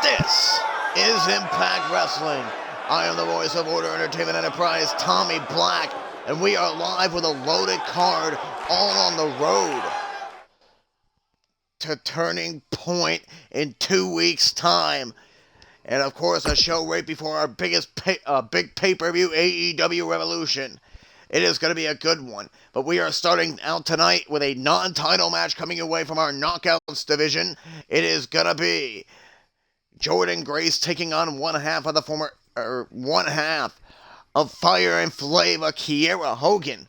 This is Impact Wrestling. I am the voice of Order Entertainment Enterprise, Tommy Black, and we are live with a loaded card, all on the road to Turning Point in 2 weeks' time. And of course, a show right before our big pay-per-view, AEW Revolution. It is going to be a good one. But we are starting out tonight with a non-title match coming away from our Knockouts division. It is going to be Jordynne Grace taking on one half of Fire and Flavor, Kiera Hogan.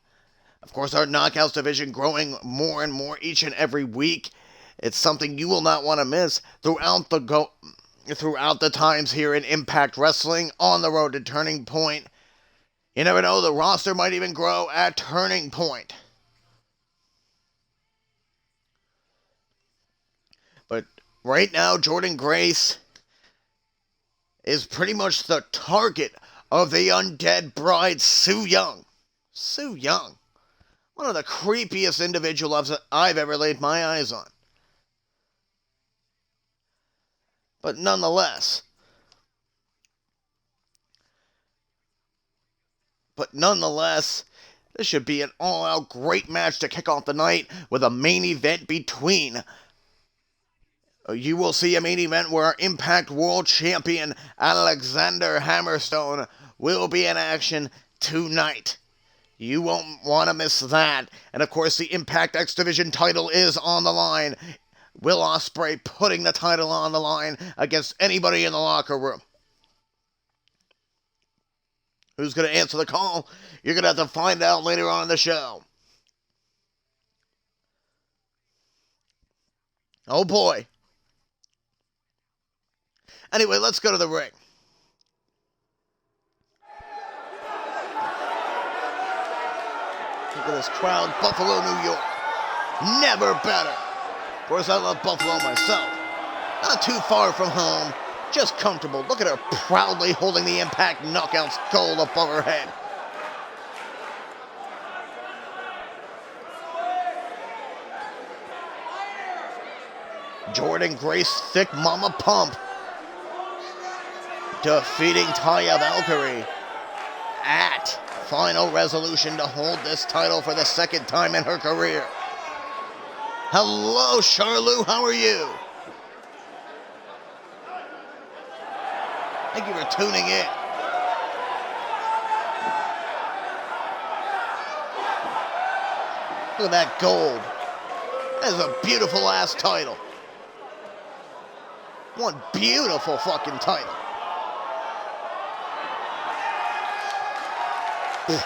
Of course, our Knockouts division growing more and more each and every week. It's something you will not want to miss throughout the times here in Impact Wrestling on the road to Turning Point. You never know, the roster might even grow at Turning Point. But right now, Jordynne Grace is pretty much the target of the undead bride, Su Yung. Su Yung. One of the creepiest individuals I've ever laid my eyes on. But nonetheless, this should be an all-out great match to kick off the night with a main event between. You will see a main event where our Impact World Champion Alexander Hammerstone will be in action tonight. You won't want to miss that. And of course, the Impact X Division title is on the line. Will Ospreay putting the title on the line against anybody in the locker room. Who's going to answer the call? You're going to have to find out later on in the show. Oh boy. Anyway, let's go to the ring. Look at this crowd. Buffalo, New York. Never better. Of course, I love Buffalo myself. Not too far from home. Just comfortable. Look at her proudly holding the Impact Knockouts gold above her head. Jordynne Grace, Thick Mama Pump, defeating Taya Valkyrie at Final Resolution to hold this title for the second time in her career. Hello, Charlou. How are you? Thank you for tuning in. Look at that gold. That is a beautiful ass title. One beautiful fucking title.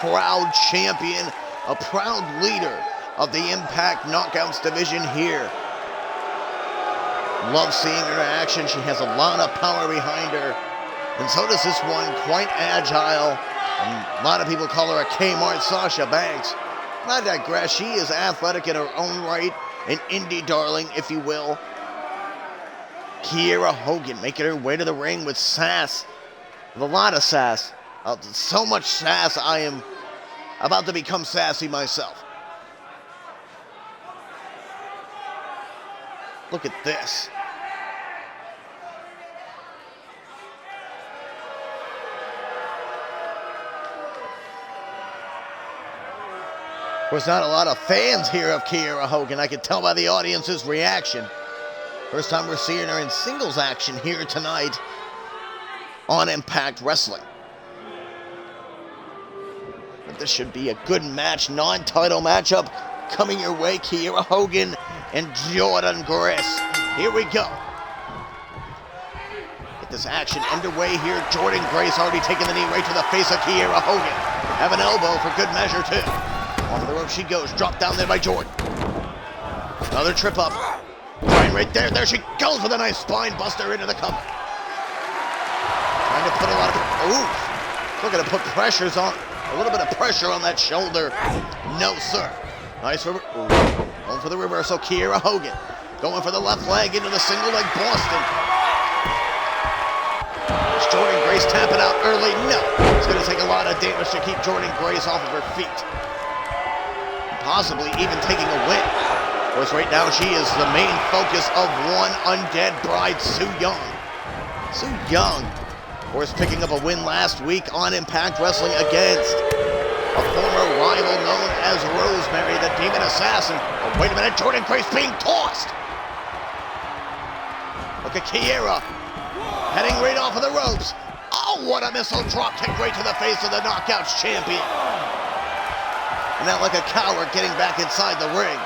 Proud champion, a proud leader of the Impact Knockouts division here. Love seeing her in action. She has a lot of power behind her. And so does this one, quite agile. And a lot of people call her a Kmart Sasha Banks. But I digress. She is athletic in her own right. An indie darling, if you will. Kiera Hogan making her way to the ring with sass. With a lot of sass. So much sass, I am about to become sassy myself. Look at this. There's not a lot of fans here of Kiera Hogan. I can tell by the audience's reaction. First time we're seeing her in singles action here tonight on Impact Wrestling. But this should be a good match, non-title matchup coming your way. Kiera Hogan and Jordynne Grace. Here we go. Get this action underway here. Jordynne Grace already taking the knee right to the face of Kiera Hogan. Have an elbow for good measure too. Off the rope she goes. Dropped down there by Jordynne. Another trip up. Right there. There she goes with a nice spine buster into the cover. Trying to put a lot of... Ooh. Looking to put pressures on... A little bit of pressure on that shoulder. No, sir. Nice going for the reversal. Kiera Hogan going for the left leg into the single leg Boston. Is Jordynne Grace tapping out early? No. It's going to take a lot of damage to keep Jordynne Grace off of her feet. Possibly even taking a win. Of course, right now she is the main focus of one undead bride, Su Yung. So young. Of course, picking up a win last week on Impact Wrestling against a former rival known as Rosemary, the Demon Assassin. Oh, wait a minute, Jordynne Grace being tossed. Look at Kiera heading right off of the ropes. Oh, what a missile drop kick right to the face of the Knockouts champion. And now like a coward getting back inside the ring.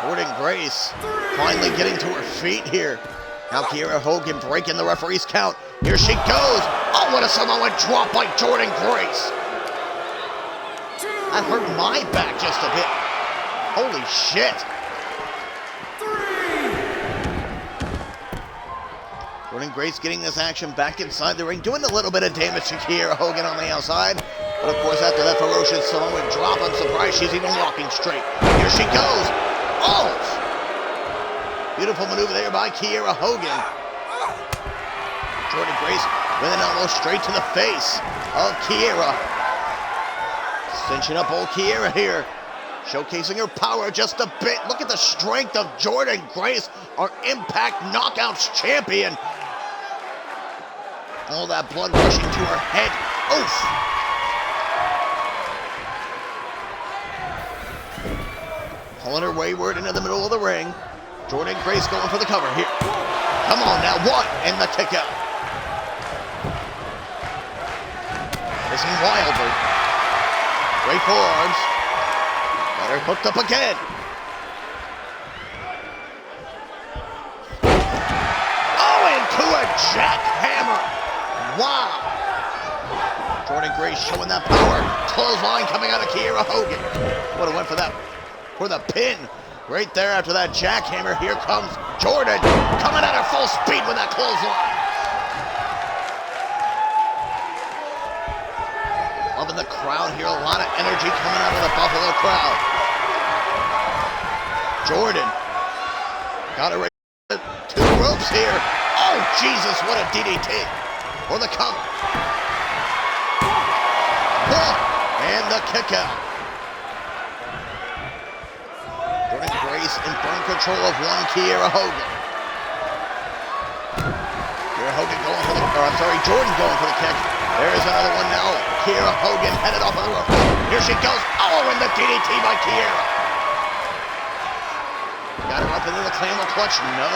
Jordynne Grace finally getting to her feet here. Now Kiera Hogan breaking the referee's count. Here she goes. Oh, what a Samoan drop by Jordynne Grace. That hurt my back just a bit. Holy shit. Jordynne Grace getting this action back inside the ring, doing a little bit of damage to Kiera Hogan on the outside. But of course, after that ferocious Samoan drop, I'm surprised she's even walking straight. Here she goes. Oh! Beautiful maneuver there by Kiera Hogan. Jordynne Grace with an elbow straight to the face of Kiera. Cinching up old Kiera here. Showcasing her power just a bit. Look at the strength of Jordynne Grace, our Impact Knockouts champion. All that blood rushing to her head. Oof! Pulling her wayward into the middle of the ring. Jordynne Grace going for the cover here. Come on now, one, and the kick out. Missing wildly. Great forearms. Got her hooked up again. Oh, into a jackhammer. Wow. Jordynne Grace showing that power. Clothesline coming out of Kiera Hogan. Would have went for that, for the pin. Right there after that jackhammer. Here comes Jordynne coming at her full speed with that clothesline. Loving the crowd here. A lot of energy coming out of the Buffalo crowd. Jordynne got her right to the ropes here. Oh, Jesus, what a DDT. For the cover. And the kick out. Jordynne Grace in firm control of one Kiera Hogan. Kiera Hogan going for the, Jordynne going for the kick. There's another one now. Kiera Hogan headed off of the rope. Here she goes. Oh, and the DDT by Kiera. Got her up into the clamor clutch. No.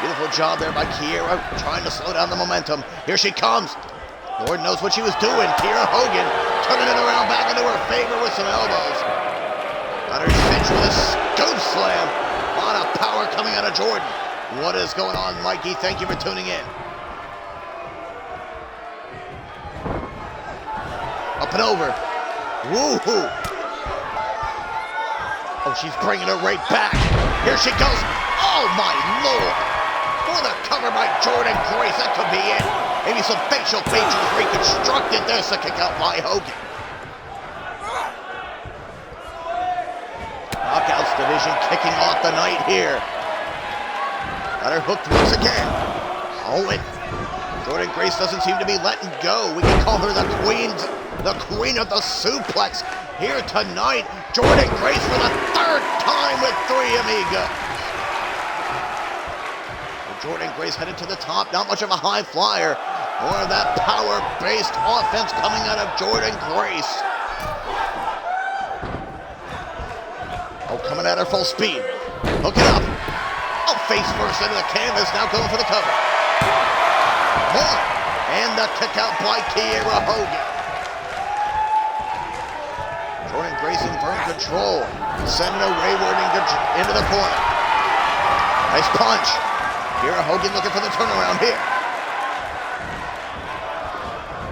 Beautiful job there by Kiera, trying to slow down the momentum. Here she comes. Lord knows what she was doing. Kiera Hogan turning it around back into her favor with some elbows. Got her cinched with a scoop slam. A lot of power coming out of Jordynne. What is going on, Mikey? Thank you for tuning in. Up and over. Woohoo! Oh, she's bringing her right back. Here she goes. Oh, my Lord. For the cover by Jordynne Grace. That could be it. Maybe some facial features reconstructed. There's the kick out by Hogan. Knockouts division kicking off the night here. Got her hooked once again. Oh, and Jordynne Grace doesn't seem to be letting go. We can call her the queen of the suplex here tonight. Jordynne Grace for the third time with 3 amigos. Jordynne Grace headed to the top. Not much of a high flyer. More of that power-based offense coming out of Jordynne Grace. Oh, coming at her full speed. Hook it up. Oh, face first into the canvas. Now going for the cover. One. And the kick out by Kiera Hogan. Jordynne Grace in firm control. Sending her wayward into the corner. Nice punch. Kiera Hogan looking for the turnaround here.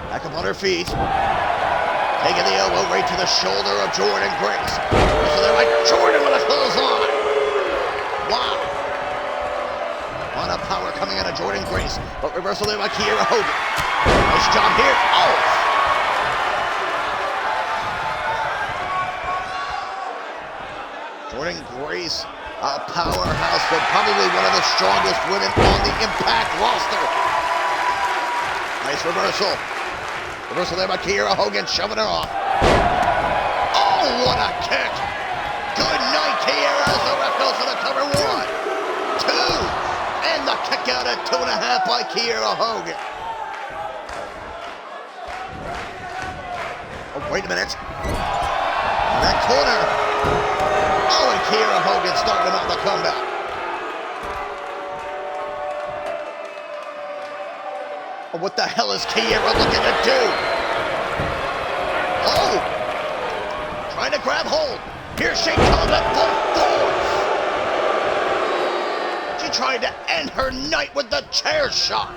Back up on her feet. Taking the elbow right to the shoulder of Jordynne Grace. So they're like Jordynne with a clothesline. Wow. A lot of power coming out of Jordynne Grace. But reversal there by Kiera Hogan. Nice job here. Oh! Jordynne Grace, a powerhouse, but probably one of the strongest women on the Impact roster. Nice reversal. Reversal there by Kiera Hogan, shoving her off. Oh, what a kick. Good night, Kiera, as the ref goes for the cover. 1, kick out at 2.5 by Kiera Hogan. Oh, wait a minute. In that corner. Oh, and Kiera Hogan starting him out the comeback. Oh, what the hell is Kiera looking to do? Oh! Trying to grab hold. Here she comes at both doors. She tried to end her night with the chair shot.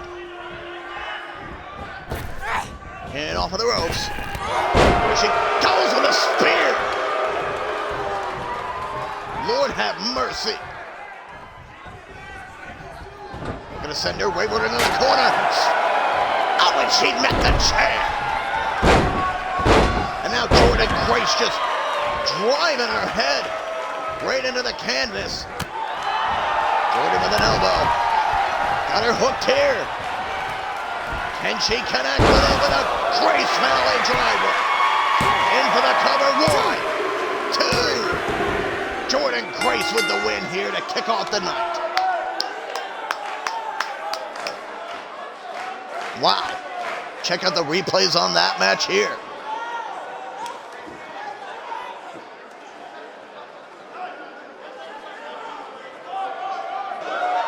And off of the ropes. Here she goes with a spear. Lord have mercy. Gonna send her wayward into the corner. Oh, and she met the chair. And now Jordynne Grace just driving her head right into the canvas. Jordynne with an elbow. Got her hooked here. Can she connect with it with a Grace Valley driver? In for the cover. 1, 2. Jordynne Grace with the win here to kick off the night. Wow. Check out the replays on that match here.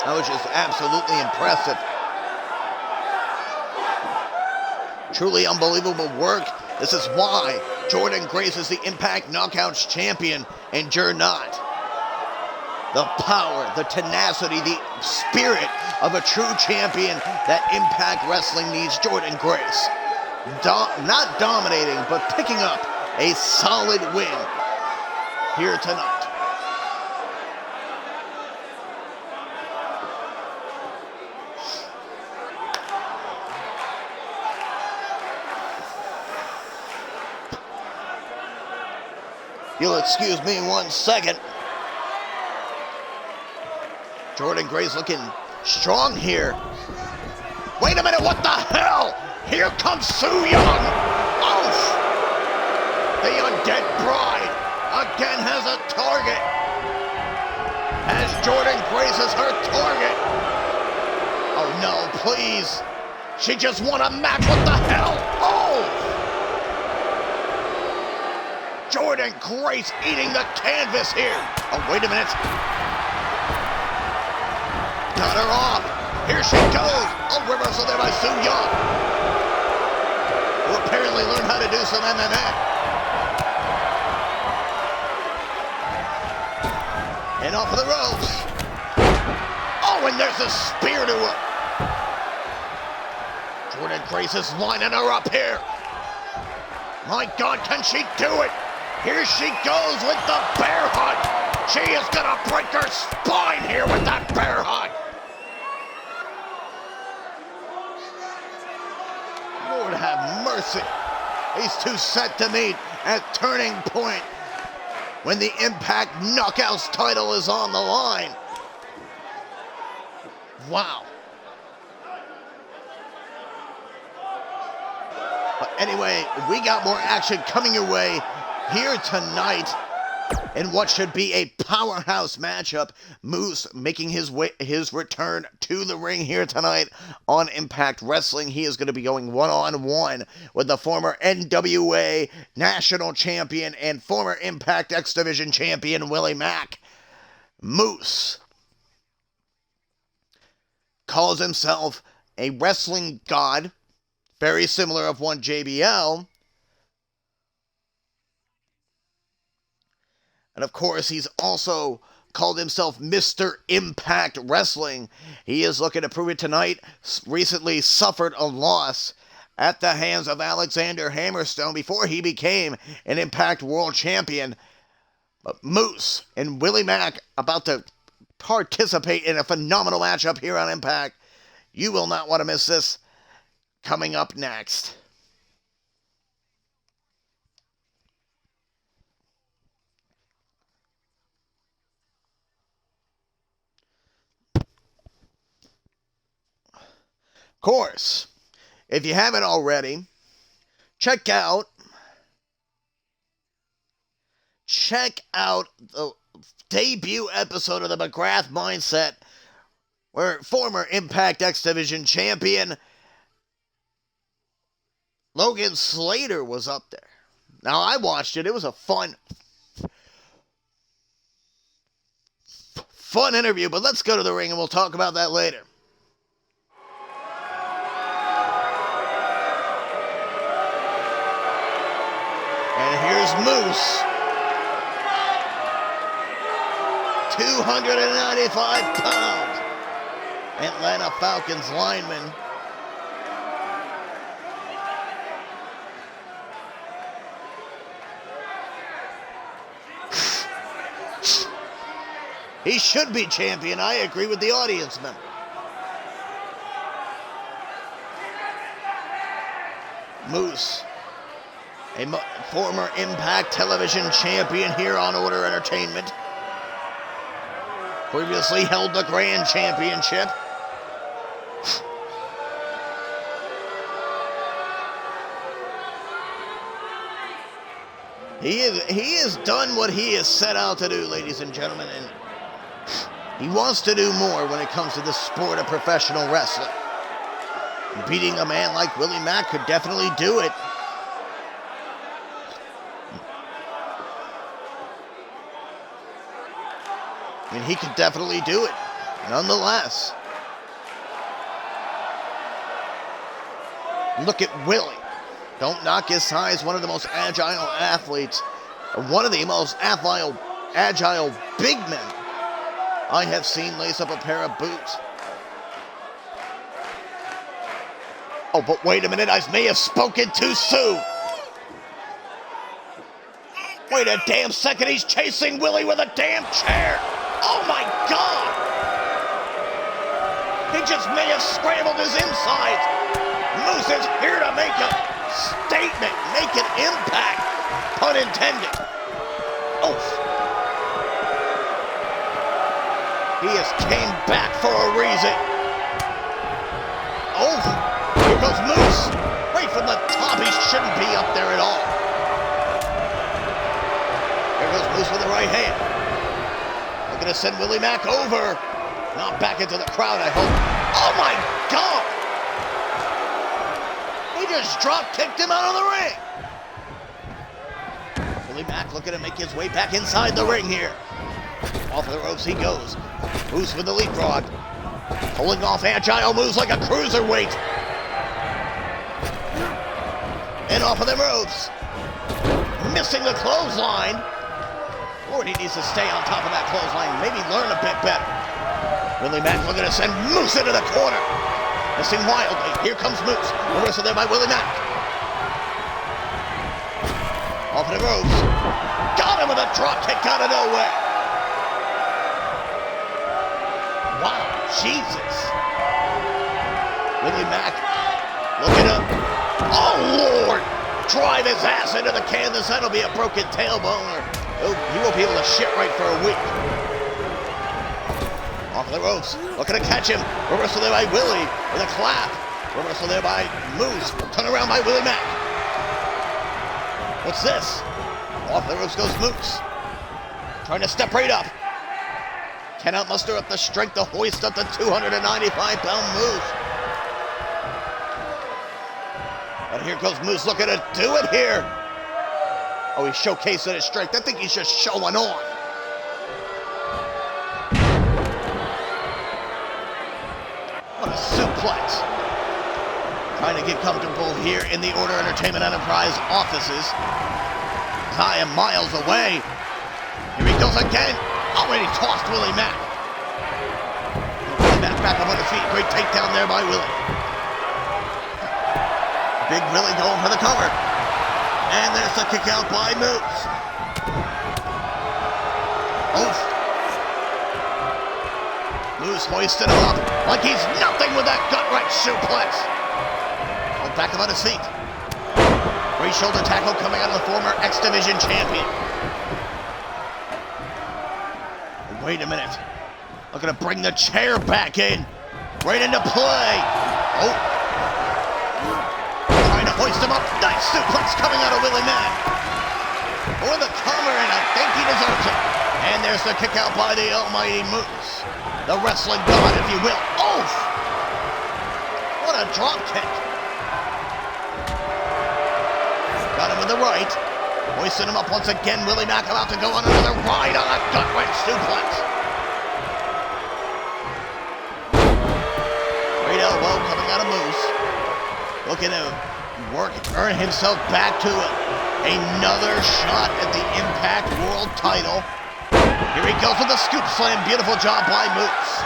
That was just absolutely impressive. Truly unbelievable work. This is why Jordynne Grace is the Impact Knockouts champion and you're not. The power, the tenacity, the spirit of a true champion that Impact Wrestling needs. Jordynne Grace. Not dominating, but picking up a solid win here tonight. You'll excuse me 1 second. Jordynne Grace looking strong here. Wait a minute, what the hell? Here comes Su Yung. Oof! The Undead Bride again has a target. As Jordynne Grace is her target. Oh no, please. She just won a match, what the hell? Oh! Jordynne Grace eating the canvas here. Oh, wait a minute. Got her off. Here she goes. Oh, reversal there by Su Yung. Who apparently learned how to do some MMA. And off of the ropes. Oh, and there's a spear to her. Jordynne Grace is lining her up here. My God, can she do it? Here she goes with the bear hug. She is gonna break her spine here with that bear hug. Lord have mercy. These two set to meet at Turning Point when the Impact Knockouts title is on the line. Wow. But anyway, we got more action coming your way here tonight in what should be a powerhouse matchup. Moose making his return to the ring here tonight on Impact Wrestling. He is going to be going one-on-one with the former NWA National Champion and former Impact X Division Champion Willie Mack. Moose calls himself a wrestling god, very similar of one JBL. And of course, he's also called himself Mr. Impact Wrestling. He is looking to prove it tonight. Recently suffered a loss at the hands of Alexander Hammerstone before he became an Impact World Champion. But Moose and Willie Mack about to participate in a phenomenal matchup here on Impact. You will not want to miss this. Coming up next. Of course, if you haven't already, check out the debut episode of the McGrath Mindset where former Impact X Division champion Logan Slater was up there. Now, I watched it. It was a fun interview, but let's go to the ring and we'll talk about that later. And here's Moose. 295 pounds. Atlanta Falcons lineman. He should be champion. I agree with the audience member. Moose, a former Impact Television champion here on Order Entertainment. Previously held the Grand Championship. He has done what he has set out to do, ladies and gentlemen, and he wants to do more when it comes to the sport of professional wrestling. Beating a man like Willie Mack could definitely do it. I mean, he could definitely do it, nonetheless. Look at Willie. Don't knock his size. One of the most agile athletes, one of the most agile big men I have seen lace up a pair of boots. Oh, but wait a minute, I may have spoken too soon. Wait a damn second, he's chasing Willie with a damn chair. Oh my God! He just may have scrambled his insides. Moose is here to make a statement, make an impact, pun intended. Oh. He has came back for a reason. Oh, here goes Moose. Right from the top, he shouldn't be up there at all. Here goes Moose with the right hand. Looking to send Willie Mack over. Not back into the crowd, I hope. Oh my God! He just drop-kicked him out of the ring. Willie Mack looking to make his way back inside the ring here. Off of the ropes he goes. Moose with the leapfrog. Pulling off agile moves like a cruiserweight. And off of the ropes. Missing the clothesline. Lord, he needs to stay on top of that clothesline. Maybe learn a bit better. Willie Mack looking to send Moose into the corner. Missing wildly. Here comes Moose. Reversal there by Willie Mack. Off of the ropes. Got him with a drop kick out of nowhere. Wow, Jesus. Willie Mack looking up. Oh, Lord. Drive his ass into the canvas. That'll be a broken tailbone, or he won't be able to shit right for a week. Off of the ropes. Looking to catch him. Reversal there by Willie with a clap. Reversal there by Moose. Turn around by Willie Mack. What's this? Off the ropes goes Moose. Trying to step right up. Cannot muster up the strength to hoist up the 295-pound Moose. And here goes Moose looking to do it here. Oh, he's showcasing his strength. I think he's just showing on. What a suplex. Trying to get comfortable here in the Order Entertainment Enterprise offices. I am miles away. Here he goes again. Already tossed Willie Mack. Willie Mack back up on his feet. Great takedown there by Willie. Big Willie going for the cover. And there's the kick out by Moose. Oof. Moose hoisted him up like he's nothing with that gut-wrench suplex. Oh, back up on his feet. Great shoulder tackle coming out of the former X Division champion. Wait a minute. Looking to bring the chair back in. Right into play. Oh. Trying to hoist him up. Nice suplex coming out of Willie Mack. For the cover, and I think he deserves it. And there's the kick out by the almighty Moose. The wrestling god, if you will. Oof! What a drop kick. Got him with the right. Hoisting him up once again. Willie Mack about to go on another ride on a gut-wrench suplex. Great elbow coming out of Moose. Looking to earn himself back to another shot at the Impact World title. Here he goes with the scoop slam. Beautiful job by Moose.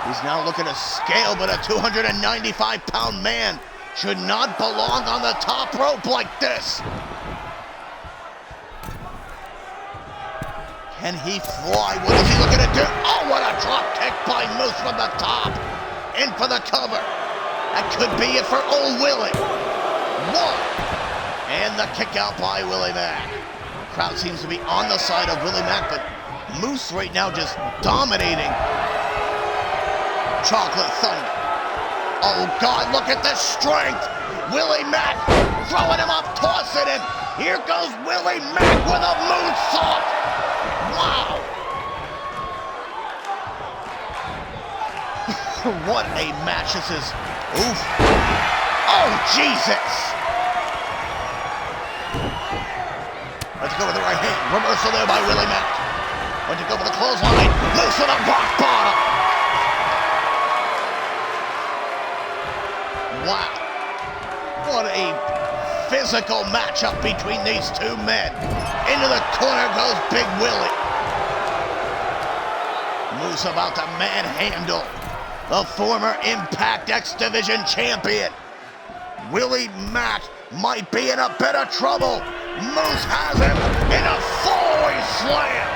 He's now looking to scale, but a 295-pound man should not belong on the top rope like this. Can he fly? What is he looking to do? Oh, what a drop kick by Moose from the top. In for the cover. That could be it for old Willie. One. And the kick out by Willie Mack. Crowd seems to be on the side of Willie Mack, but Moose right now just dominating Chocolate Thunder. Oh God, look at the strength. Willie Mack throwing him up, tossing him. Here goes Willie Mack with a moonsault. Wow. What a match this is. Oof. Oh, Jesus. Let's go with the right hand. Reversal there by Willie Mack. Went to go for the clothesline. Moose with a rock bottom. Wow. What a physical matchup between these two men. Into the corner goes Big Willie. Moose about to manhandle the former Impact X Division champion. Willie Mack might be in a bit of trouble. Moose has him in a falling slam.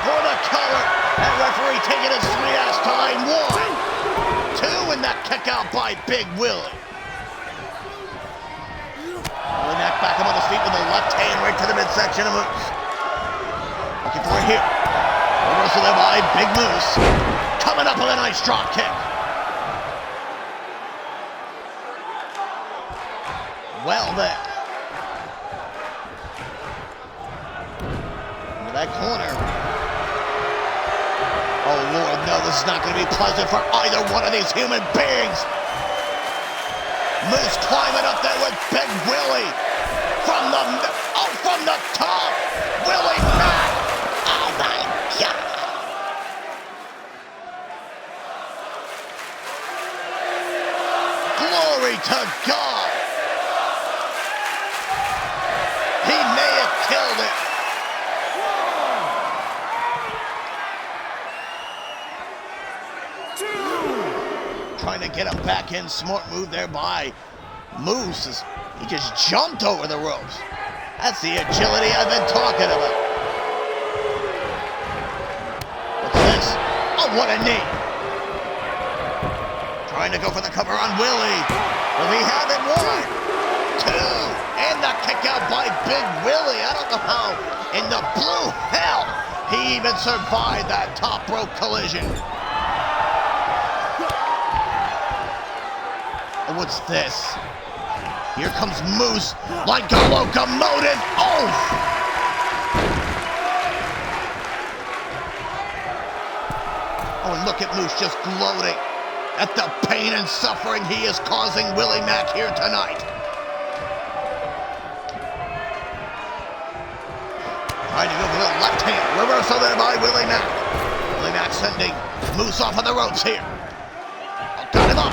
For the cover. That referee taking his sweet ass time. 1, 2, and that kick out by Big Willie. Willie Mack back up on his feet with the left hand right to the midsection of Moose. Looking for it here. Reversal there by Big Moose. Coming up with a nice drop kick. Well then. Into that corner. Oh Lord, no, this is not going to be pleasant for either one of these human beings. Moose climbing up there with Big Willie. From the top. Willie Mack. Oh my God. Glory to God. He may have killed it. Trying to get him back in. Smart move there by Moose. He just jumped over the ropes. That's the agility I've been talking about. What's this? Oh, what a knee. Trying to go for the cover on Willie. Will he have it? 1, 2, and the kick out by Big Willie. I don't know how in the blue hell he even survived that top rope collision. And what's this? Here comes Moose like a locomotive. Oh! Oh, and look at Moose just gloating at the pain and suffering he is causing Willie Mack here tonight. Trying to go for the left hand. Reversal there by Willie Mack. Willie Mack sending Moose off of the ropes here. Oh, got him up.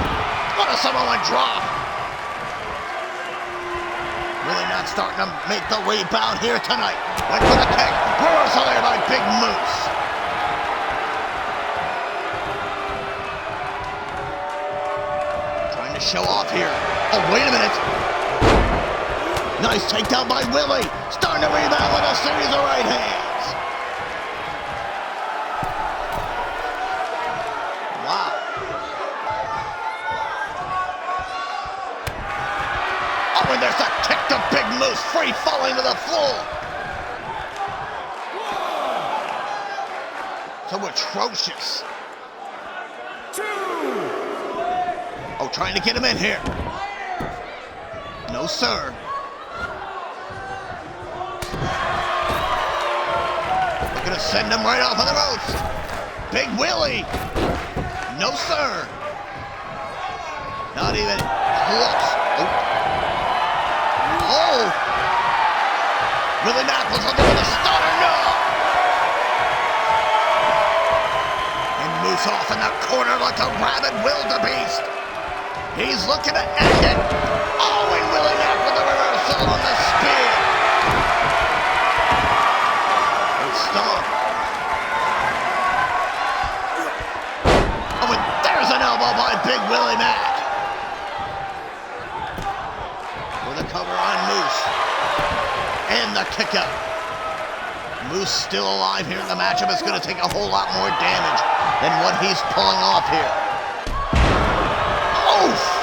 What a Samoan drop. Willie Mack starting to make the rebound here tonight. Went for the kick. Reversal there by Big Moose. Trying to show off here. Oh, wait a minute. Nice takedown by Willie. Starting to rebound with a series of right hands. Wow. Oh, and there's a kick to Big Moose. Free falling to the floor. So atrocious. 2. Oh, trying to get him in here. No, sir. Gonna send him right off of the ropes. Big Willie. No, sir. Not even close. Oh. Willie Mack was looking for the stunner. No. And Moose off in the corner like a rabid wildebeest. He's looking to end it. Oh, and Willie Mack with the reversal on the spear. Stomp. Oh, and there's an elbow by Big Willie Mack. With a cover on Moose. And the kick out. Moose still alive here in the matchup. It's going to take a whole lot more damage than what he's pulling off here. Oof!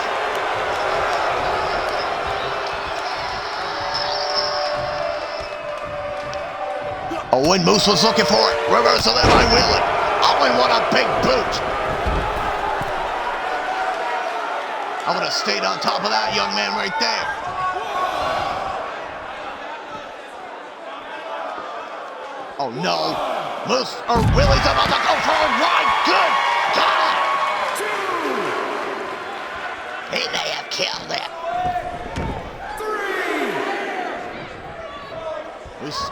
Oh, and Moose was looking for it. Reversal there by Willie. Oh, and what a big boot. I would have stayed on top of that young man right there. Oh, no. Moose, or Willie's about to go for a ride. Good God. He may have killed it. 3. Moose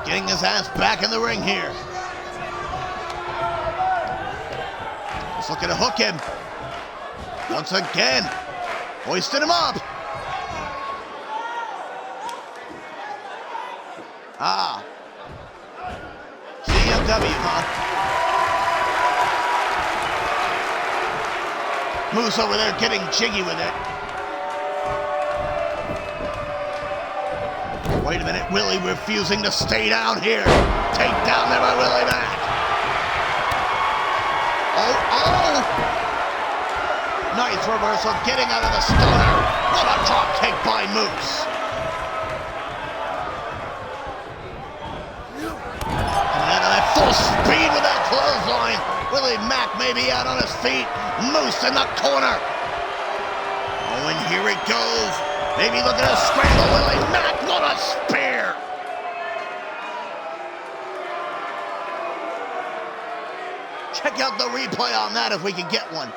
getting his ass back in the ring here. He's looking to hook him. Once again. Hoisted him up. Ah. CMW, huh? Moose over there getting jiggy with it. Wait a minute, Willie refusing to stay down here. Take down there by Willie Mack. Oh! Nice reversal, getting out of the stunner. What a drop kick by Moose. Coming out of that full speed with that clothesline. Willie Mack may be out on his feet. Moose in the corner. Oh, and here it goes. Maybe looking to scramble Willie Mack. What a spear! Check out the replay on that if we can get one.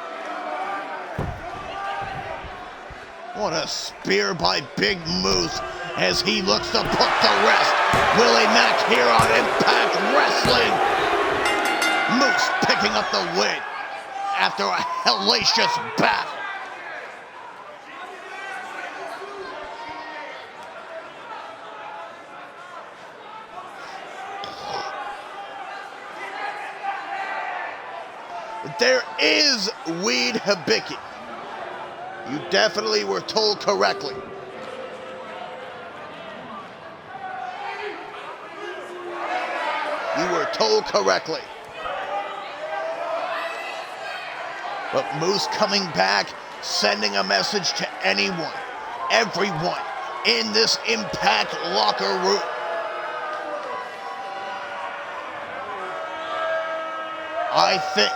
What a spear by Big Moose as he looks to put to rest Willie Mack here on Impact Wrestling. Moose picking up the win after a hellacious battle. There is weed hibiki. You definitely were told correctly. You were told correctly. But Moose coming back, sending a message to anyone, everyone in this Impact locker room. I think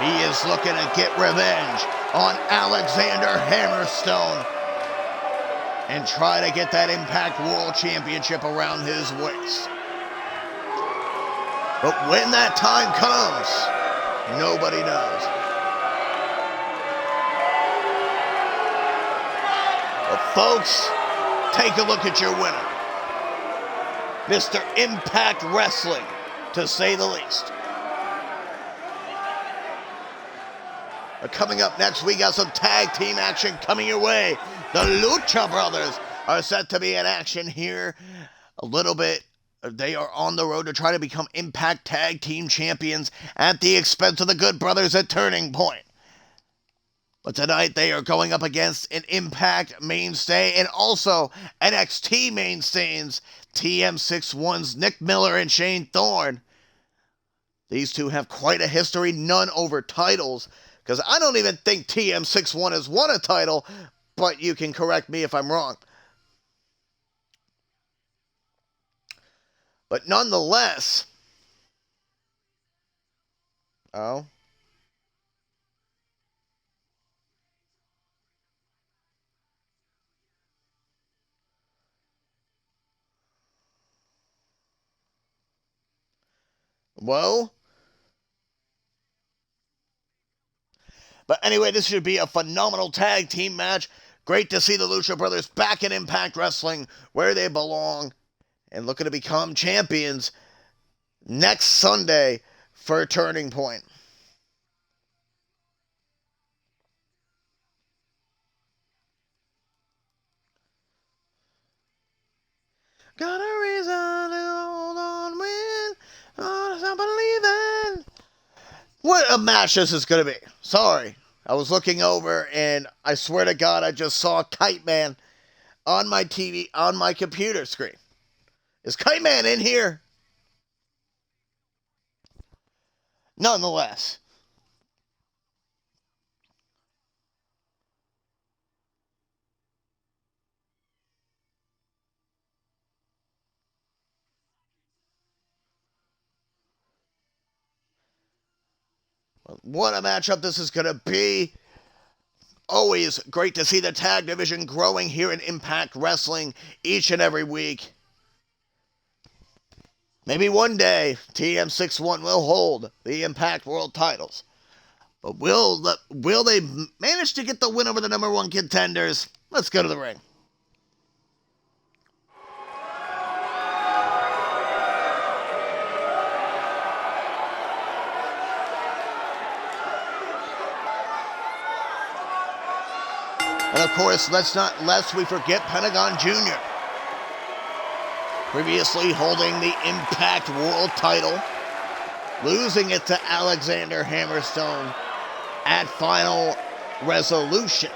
he is looking to get revenge on Alexander Hammerstone and try to get that Impact World Championship around his waist. But when that time comes, nobody knows. But folks, take a look at your winner. Mr. Impact Wrestling, to say the least. Coming up next, we got some tag team action coming your way. The Lucha Brothers are set to be in action here a little bit. They are on the road to try to become Impact Tag Team Champions at the expense of the Good Brothers at Turning Point. But tonight they are going up against an Impact mainstay and also NXT mainstays, TM61's Nick Miller and Shane Thorne. These two have quite a history, none over titles, because I don't even think TM61 has won a title, but you can correct me if I'm wrong. But nonetheless, oh, Well, but anyway, this should be a phenomenal tag team match. Great to see the Lucha Brothers back in Impact Wrestling where they belong and looking to become champions next Sunday for Turning Point. Got a reason to hold on when I'm believing. What a match this is going to be. Sorry. I was looking over and I swear to God I just saw Kite Man on my TV, on my computer screen. Is Kite Man in here? Nonetheless. What a matchup this is going to be. Always great to see the tag division growing here in Impact Wrestling each and every week. Maybe one day TM61 will hold the Impact World titles. But will they manage to get the win over the number one contenders? Let's go to the ring. And of course, lest we forget Pentagon Jr. Previously holding the Impact World title, losing it to Alexander Hammerstone at Final Resolution.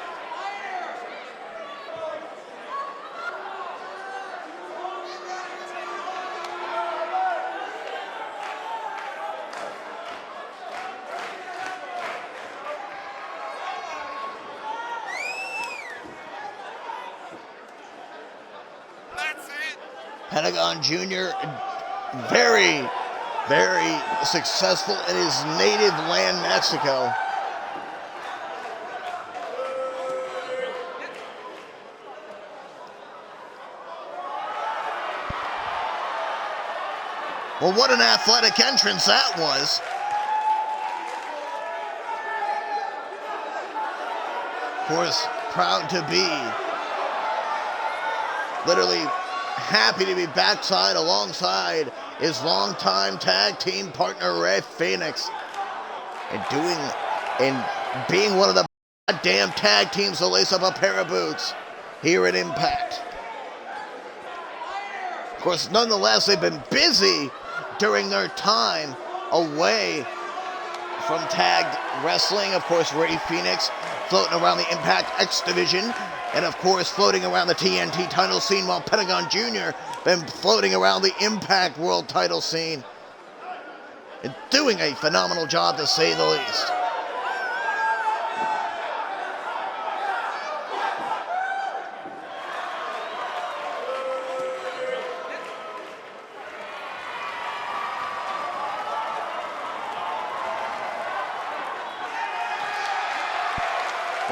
Pentagon Jr. very, very successful in his native land, Mexico. Well, what an athletic entrance that was. Of course, proud to be literally happy to be backside alongside his longtime tag team partner Ray Phoenix and being one of the goddamn tag teams to lace up a pair of boots here at Impact. Of course, nonetheless, they've been busy during their time away from tagged wrestling. Of course, Ray Phoenix floating around the Impact X division, and of course floating around the TNT title scene, while Pentagon Jr. been floating around the Impact World title scene and doing a phenomenal job, to say the least.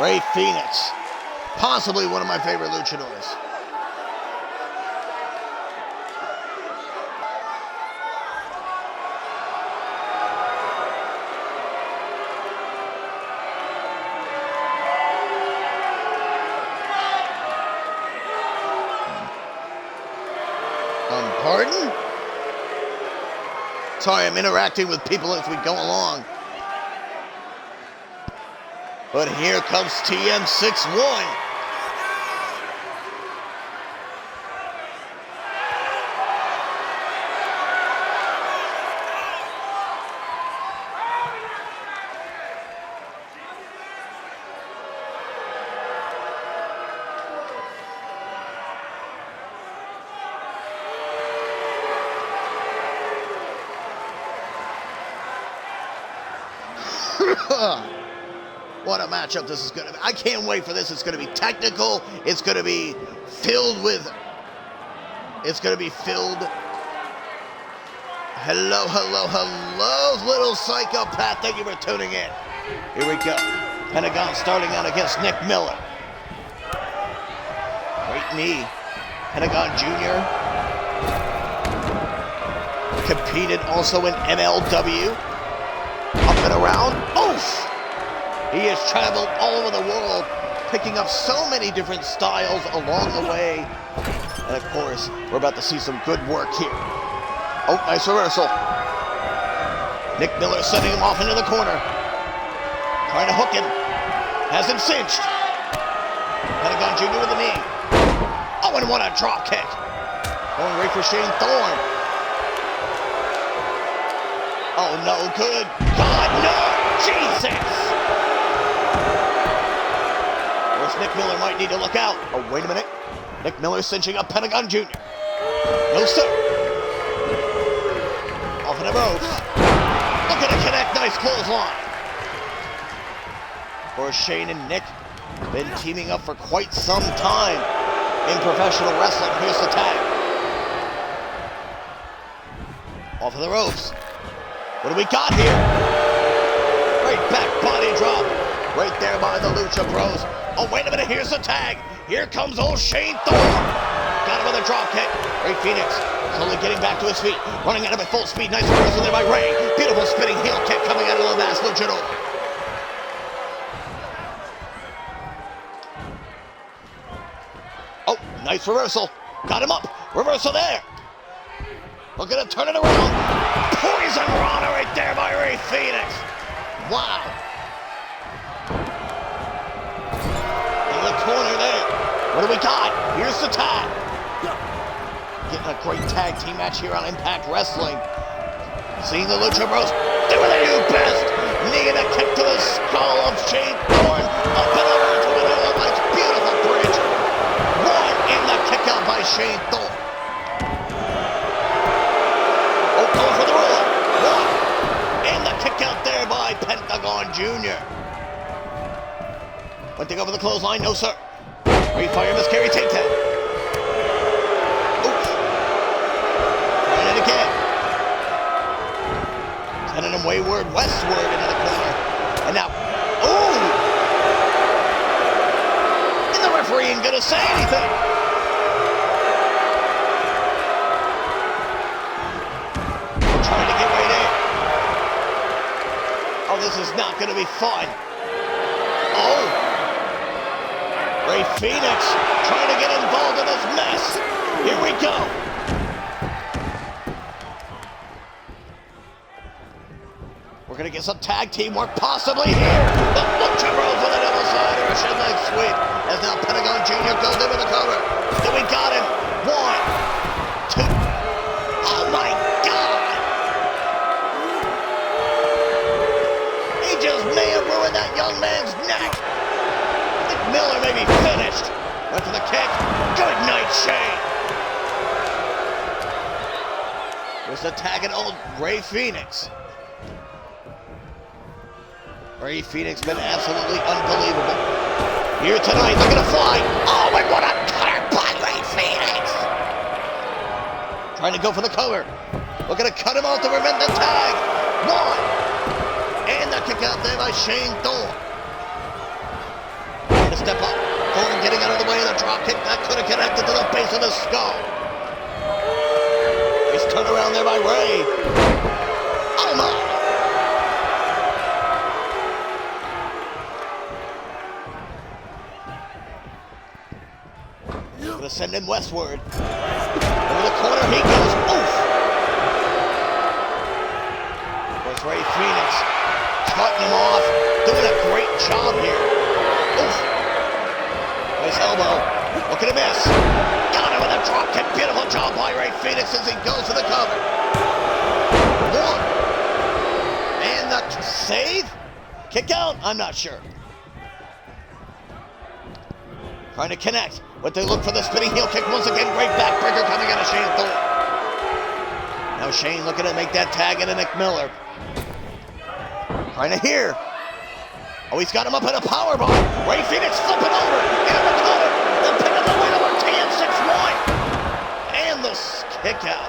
Ray Phoenix, possibly one of my favorite luchadors. Pardon? Sorry, I'm interacting with people as we go along. But here comes TM61. What a matchup this is going to be. I can't wait for this. It's going to be technical. It's going to be filled with... Hello, hello, hello, little psychopath. Thank you for tuning in. Here we go. Pentagon starting out against Nick Miller. Great knee. Pentagon Jr. Competed also in MLW. Up and around. Oof! He has traveled all over the world, picking up so many different styles along the way. And of course, we're about to see some good work here. Oh, nice reversal. Nick Miller sending him off into the corner. Trying to hook him. Has him cinched. Pentagon Jr. with a knee. Oh, and what a drop kick. Going right for Shane Thorne. Oh, no, good God, no! Jesus! Where's Nick Miller? Might need to look out. Oh, wait a minute. Nick Miller cinching up Pentagon Jr. No, sir. Off of the ropes. Looking to connect. Nice clothesline. Of course, Shane and Nick been teaming up for quite some time in professional wrestling. Here's the tag. Off of the ropes. What do we got here? Right back body drop. Right there by the Lucha Bros. Oh, wait a minute. Here's the tag. Here comes old Shane Thorne. Got him with a drop kick. Ray Phoenix slowly getting back to his feet. Running at him at full speed. Nice reversal there by Ray. Beautiful spinning heel kick coming out of the last luchador. Oh, nice reversal. Got him up. Reversal there. Looking to turn it around. Poison Rana right there by Ray Phoenix. Wow. In the corner there. What do we got? Here's the tag. Getting a great tag team match here on Impact Wrestling. Seeing the Lucha Bros do what they do best. Knee and a kick to the skull of Shane Thorne. Up and over to another nice beautiful bridge. One in the kick out by Shane Thorne. Oh, going for the roll-up. One. And the kick out there by Pentagon Jr. Went to go for the clothesline. No, sir. Refire miscarry takedown. Oops. Trying it again. Sending him wayward westward into the corner. And now, ooh! And the referee ain't gonna say anything. Trying to get right in. Oh, this is not gonna be fun. Oh! Ray Phoenix trying to get involved in this mess. Here we go. We're going to get some tag team work possibly here. The Lucha Bros with a double side or a shin leg sweep. As now Pentagon Jr. goes in with the cover. Then we got him. 1, 2. Oh my God. He just may have ruined that young man's neck. Miller may be finished. Went for the kick. Good night, Shane. There's the tag and old Ray Phoenix. Ray Phoenix been absolutely unbelievable. Here tonight, looking to fly. Oh, and what a cutter by Ray Phoenix. Trying to go for the cover. Looking to cut him off to prevent the tag. 1. And the kick out there by Shane Thorne. Step up. Thorne getting out of the way of the drop kick. That could have connected to the base of the skull. Nice turnaround there by Ray. Oh my! Gonna send him westward. Over the corner he goes. Oof! There's Ray Phoenix cutting him off. Doing a great job here. Oof! Nice elbow. Looking to miss. Got him with a drop kick. Beautiful job by Ray Phoenix as he goes for the cover. 1. And the save? Kick out? I'm not sure. Trying to connect. But they look for the spinning heel kick once again. Great backbreaker coming out of Shane Thorne. Now Shane looking to make that tag into Nick Miller. Trying to hear. Oh, he's got him up in a powerbomb. Ray Phoenix flipping over. Into the cover. The pin of the win over TM6-1. And the kick out.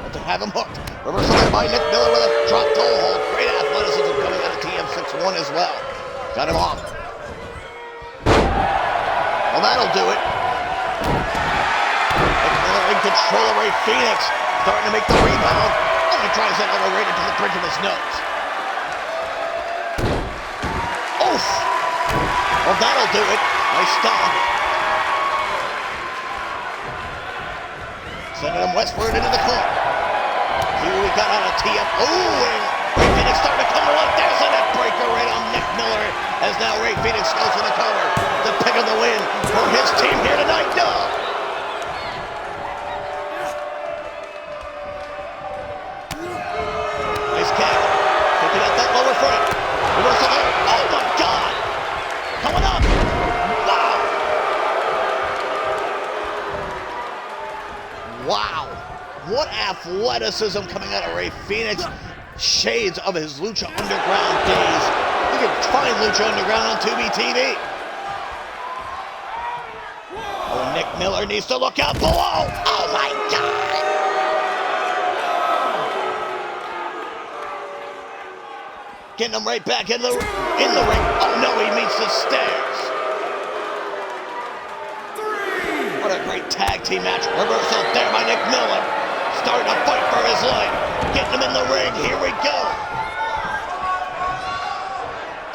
But to have him hooked. Reversal there by Nick Miller with a drop toe hold. Great athleticism coming out of TM6-1 as well. Got him off. Well, that'll do it. Nick Miller in control of Ray Phoenix. starting to make the rebound. Oh, he tries that elbow right into the bridge of his nose. Oof! Well, that'll do it. Nice stop. Sending him westward into the corner. See what we got out of TM. Oh, and Ray Phoenix starting to come to life. There's a neck breaker right on Nick Miller. As now Ray Phoenix goes for the cover. The pick of the win for his team here tonight. No. Nice kick. Picking out that lower foot. Reversal there. Oh my God. Coming up. Wow. Wow. What athleticism coming out of Ray Phoenix. Shades of his Lucha Underground days. You can find Lucha Underground on Tubi TV. Oh, Nick Miller needs to look out below. Oh my God. Getting him right back in the ring. Oh no, he meets the stairs. What a great tag team match. Reversal there by Nick Miller. Starting to fight for his life. Getting him in the ring. Here we go.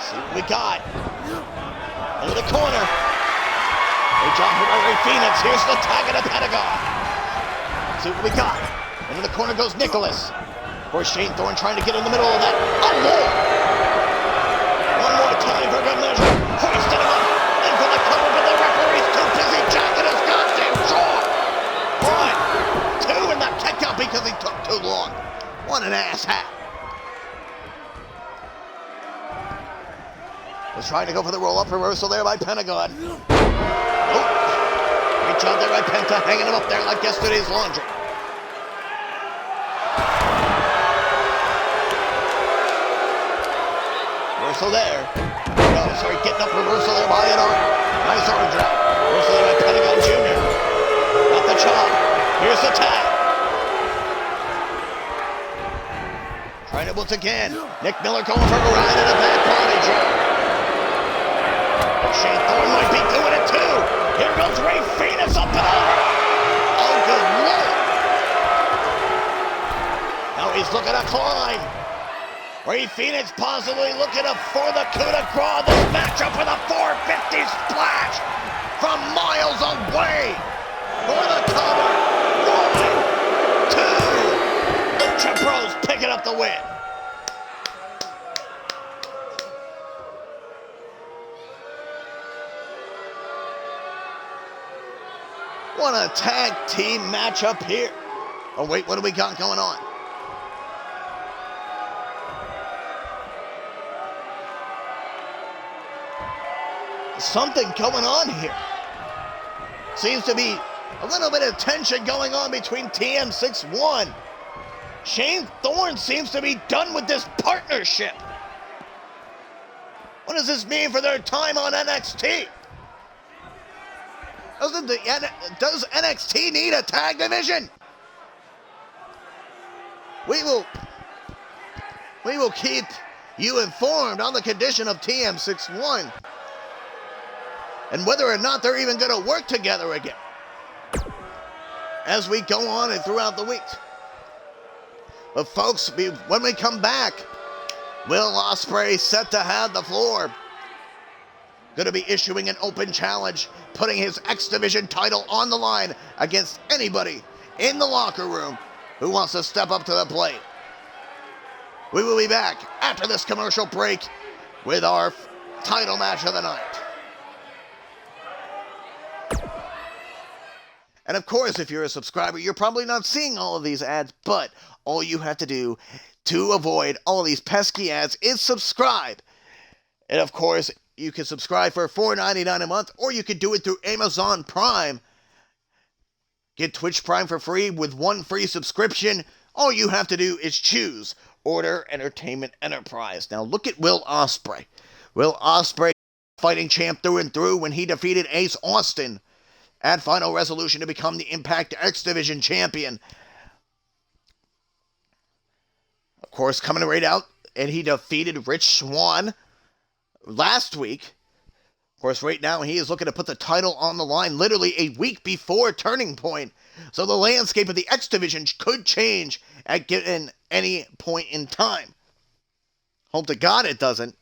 See what we got. Into the corner. Great job here by Ray Phoenix. Here's the tag of the Pentagon. See what we got. Into the corner goes Nicholas. Of course, Shane Thorne trying to get in the middle of that. Oh, Lord. One more time for good measure. Hoisting him up. In for the cover, but the referee's too busy jacking his goddamn jaw. 1, 2, and the kick out because he took too long. What an ass hat. Was trying to go for the roll-up reversal there by Pentagon. Oh. Great job there by Penta, hanging him up there like yesterday's laundry. Reversal there. No, sorry, getting up reversal there by an arm. Nice arm drop. Reversal there by Pentagon Jr. Got the chop. Here's the tag. Trying it once again. Nick Miller going for a ride and a bad body drop. Shane Thorne might be doing it too. Here goes Ray Phoenix up and over. Oh, good Lord. Now he's looking to climb. Ray Phoenix possibly looking for the coup de grace. This matchup with a 450 splash from miles away. For the cover. 1, 2. Lucha Bros picking up the win. What a tag team matchup here. Oh, wait, what do we got going on? Something going on here. Seems to be a little bit of tension going on between TM61. Shane Thorne seems to be done with this partnership. What does this mean for their time on NXT? Does NXT need a tag division? We will keep you informed on the condition of TM61 and whether or not they're even going to work together again as we go on and throughout the week. But folks, when we come back, Will Ospreay set to have the floor. Going to be issuing an open challenge, putting his X Division title on the line against anybody in the locker room who wants to step up to the plate. We will be back after this commercial break with our title match of the night. And of course, if you're a subscriber, you're probably not seeing all of these ads, but all you have to do to avoid all these pesky ads is subscribe. And of course, you can subscribe for $4.99 a month, or you could do it through Amazon Prime. Get Twitch Prime for free with 1 free subscription. All you have to do is choose Order Entertainment Enterprise. Now look at Will Ospreay. Will Ospreay, fighting champ through and through when he defeated Ace Austin at Final Resolution to become the Impact X Division champion. Of course, coming right out, and he defeated Rich Swann last week Of course, right now he is looking to put the title on the line literally a week before Turning Point. So the landscape of the X Division could change at any point in time. Hope to God it doesn't.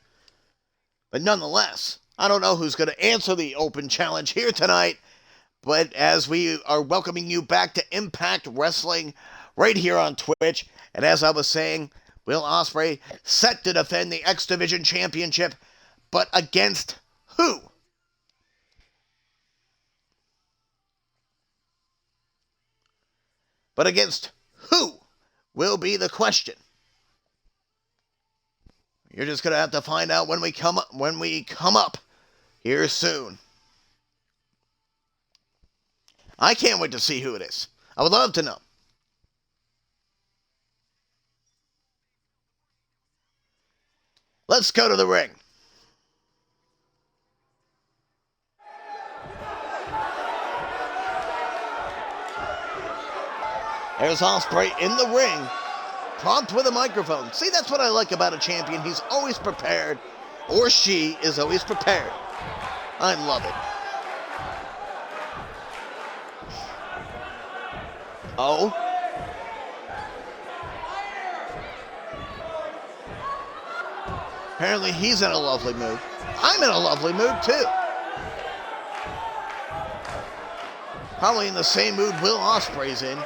But nonetheless, I don't know who's going to answer the open challenge here tonight. But as we are welcoming you back to Impact Wrestling right here on Twitch. And as I was saying, Will Ospreay set to defend the X Division Championship. But against who? But against who will be the question. You're just going to have to find out when we come up here soon. I can't wait to see who it is. I would love to know. Let's go to the ring. There's Ospreay in the ring, prompt with a microphone. See, that's what I like about a champion. He's always prepared, or she is always prepared. I love it. Oh. Apparently he's in a lovely mood. I'm in a lovely mood too. Probably in the same mood Will Ospreay's in.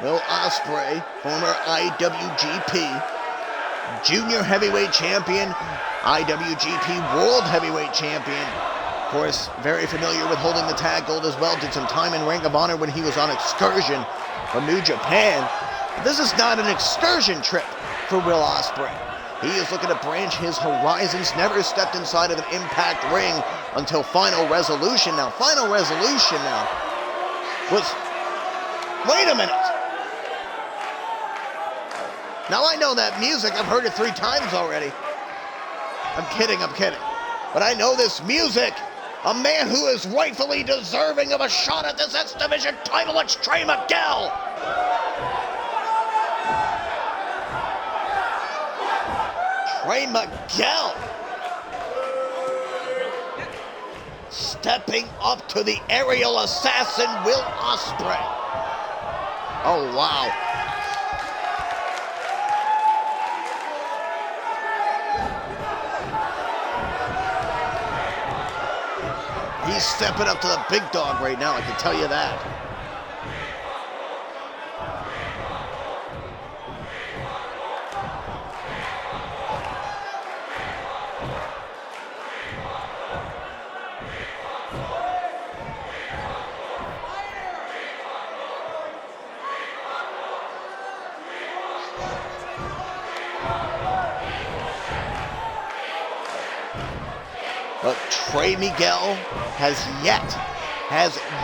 Will Ospreay, former IWGP Junior Heavyweight Champion, IWGP World Heavyweight Champion. Of course, very familiar with holding the tag gold as well. Did some time in Ring of Honor when he was on excursion from New Japan. This is not an excursion trip for Will Ospreay. He is looking to branch his horizons. Never stepped inside of an Impact ring until Final Resolution. Now, Final Resolution now was... Wait a minute. Now I know that music, I've heard it 3 times already. I'm kidding. But I know this music. A man who is rightfully deserving of a shot at this X Division title, it's Trey Miguel. Trey Miguel. Stepping up to the aerial assassin, Will Ospreay. Oh, wow. He's stepping up to the big dog right now, I can tell you that. But Trey Miguel has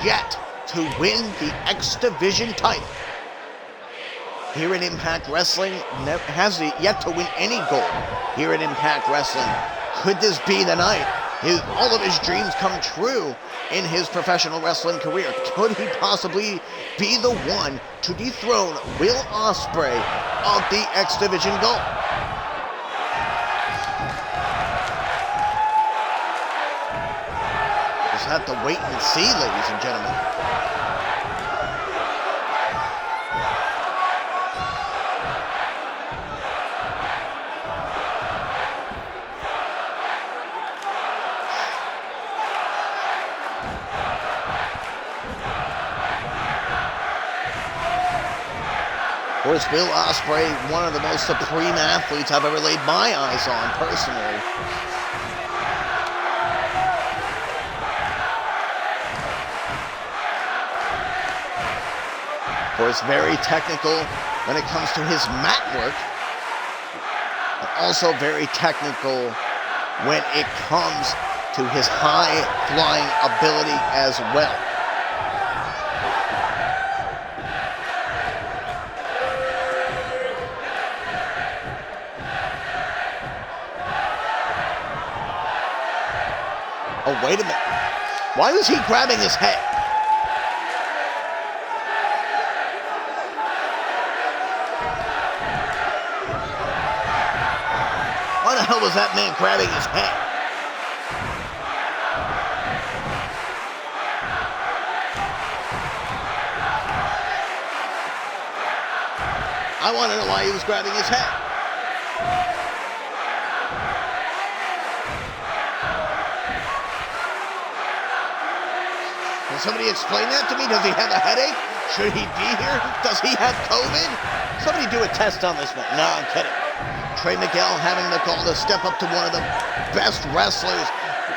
yet to win the X Division title. Here in Impact Wrestling, has yet to win any gold here in Impact Wrestling. Could this be the night all of his dreams come true in his professional wrestling career? Could he possibly be the one to dethrone Will Ospreay of the X Division gold? Have to wait and see, ladies and gentlemen. Of course, Will Ospreay, one of the most supreme athletes I've ever laid my eyes on personally. Of course, very technical when it comes to his mat work, but also very technical when it comes to his high-flying ability as well. Oh, wait a minute. Why was he grabbing his head? Why the hell was that man grabbing his head? I want to know why he was grabbing his head. Can somebody explain that to me? Does he have a headache? Should he be here? Does he have COVID? Somebody do a test on this one. No, I'm kidding. Trey Miguel having the call to step up to one of the best wrestlers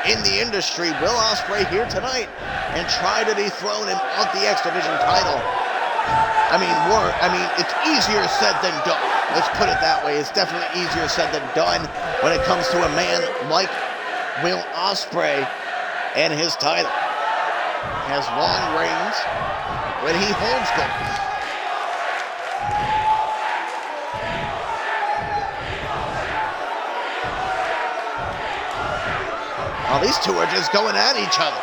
in the industry, Will Ospreay, here tonight, and try to dethrone him of the X Division title. I mean, it's easier said than done. Let's put it that way. It's definitely easier said than done when it comes to a man like Will Ospreay and his title. Has long reigns when he holds gold. Oh, these two are just going at each other.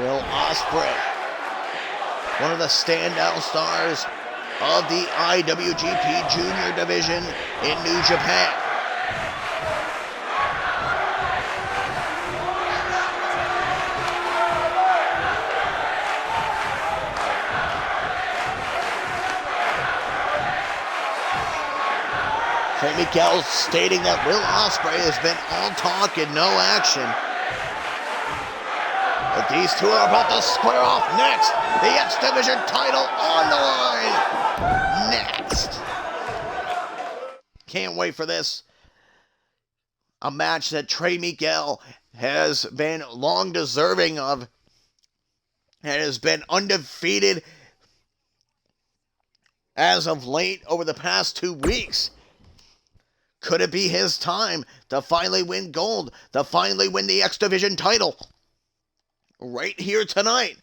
Will Ospreay, one of the standout stars of the IWGP Junior Division in New Japan. Trey Miguel stating that Will Ospreay has been all talk and no action. But these two are about to square off next. The X Division title on the line next. Can't wait for this. A match that Trey Miguel has been long deserving of and has been undefeated as of late over the past 2 weeks. Could it be his time to finally win gold, to finally win the X Division title? Right here tonight.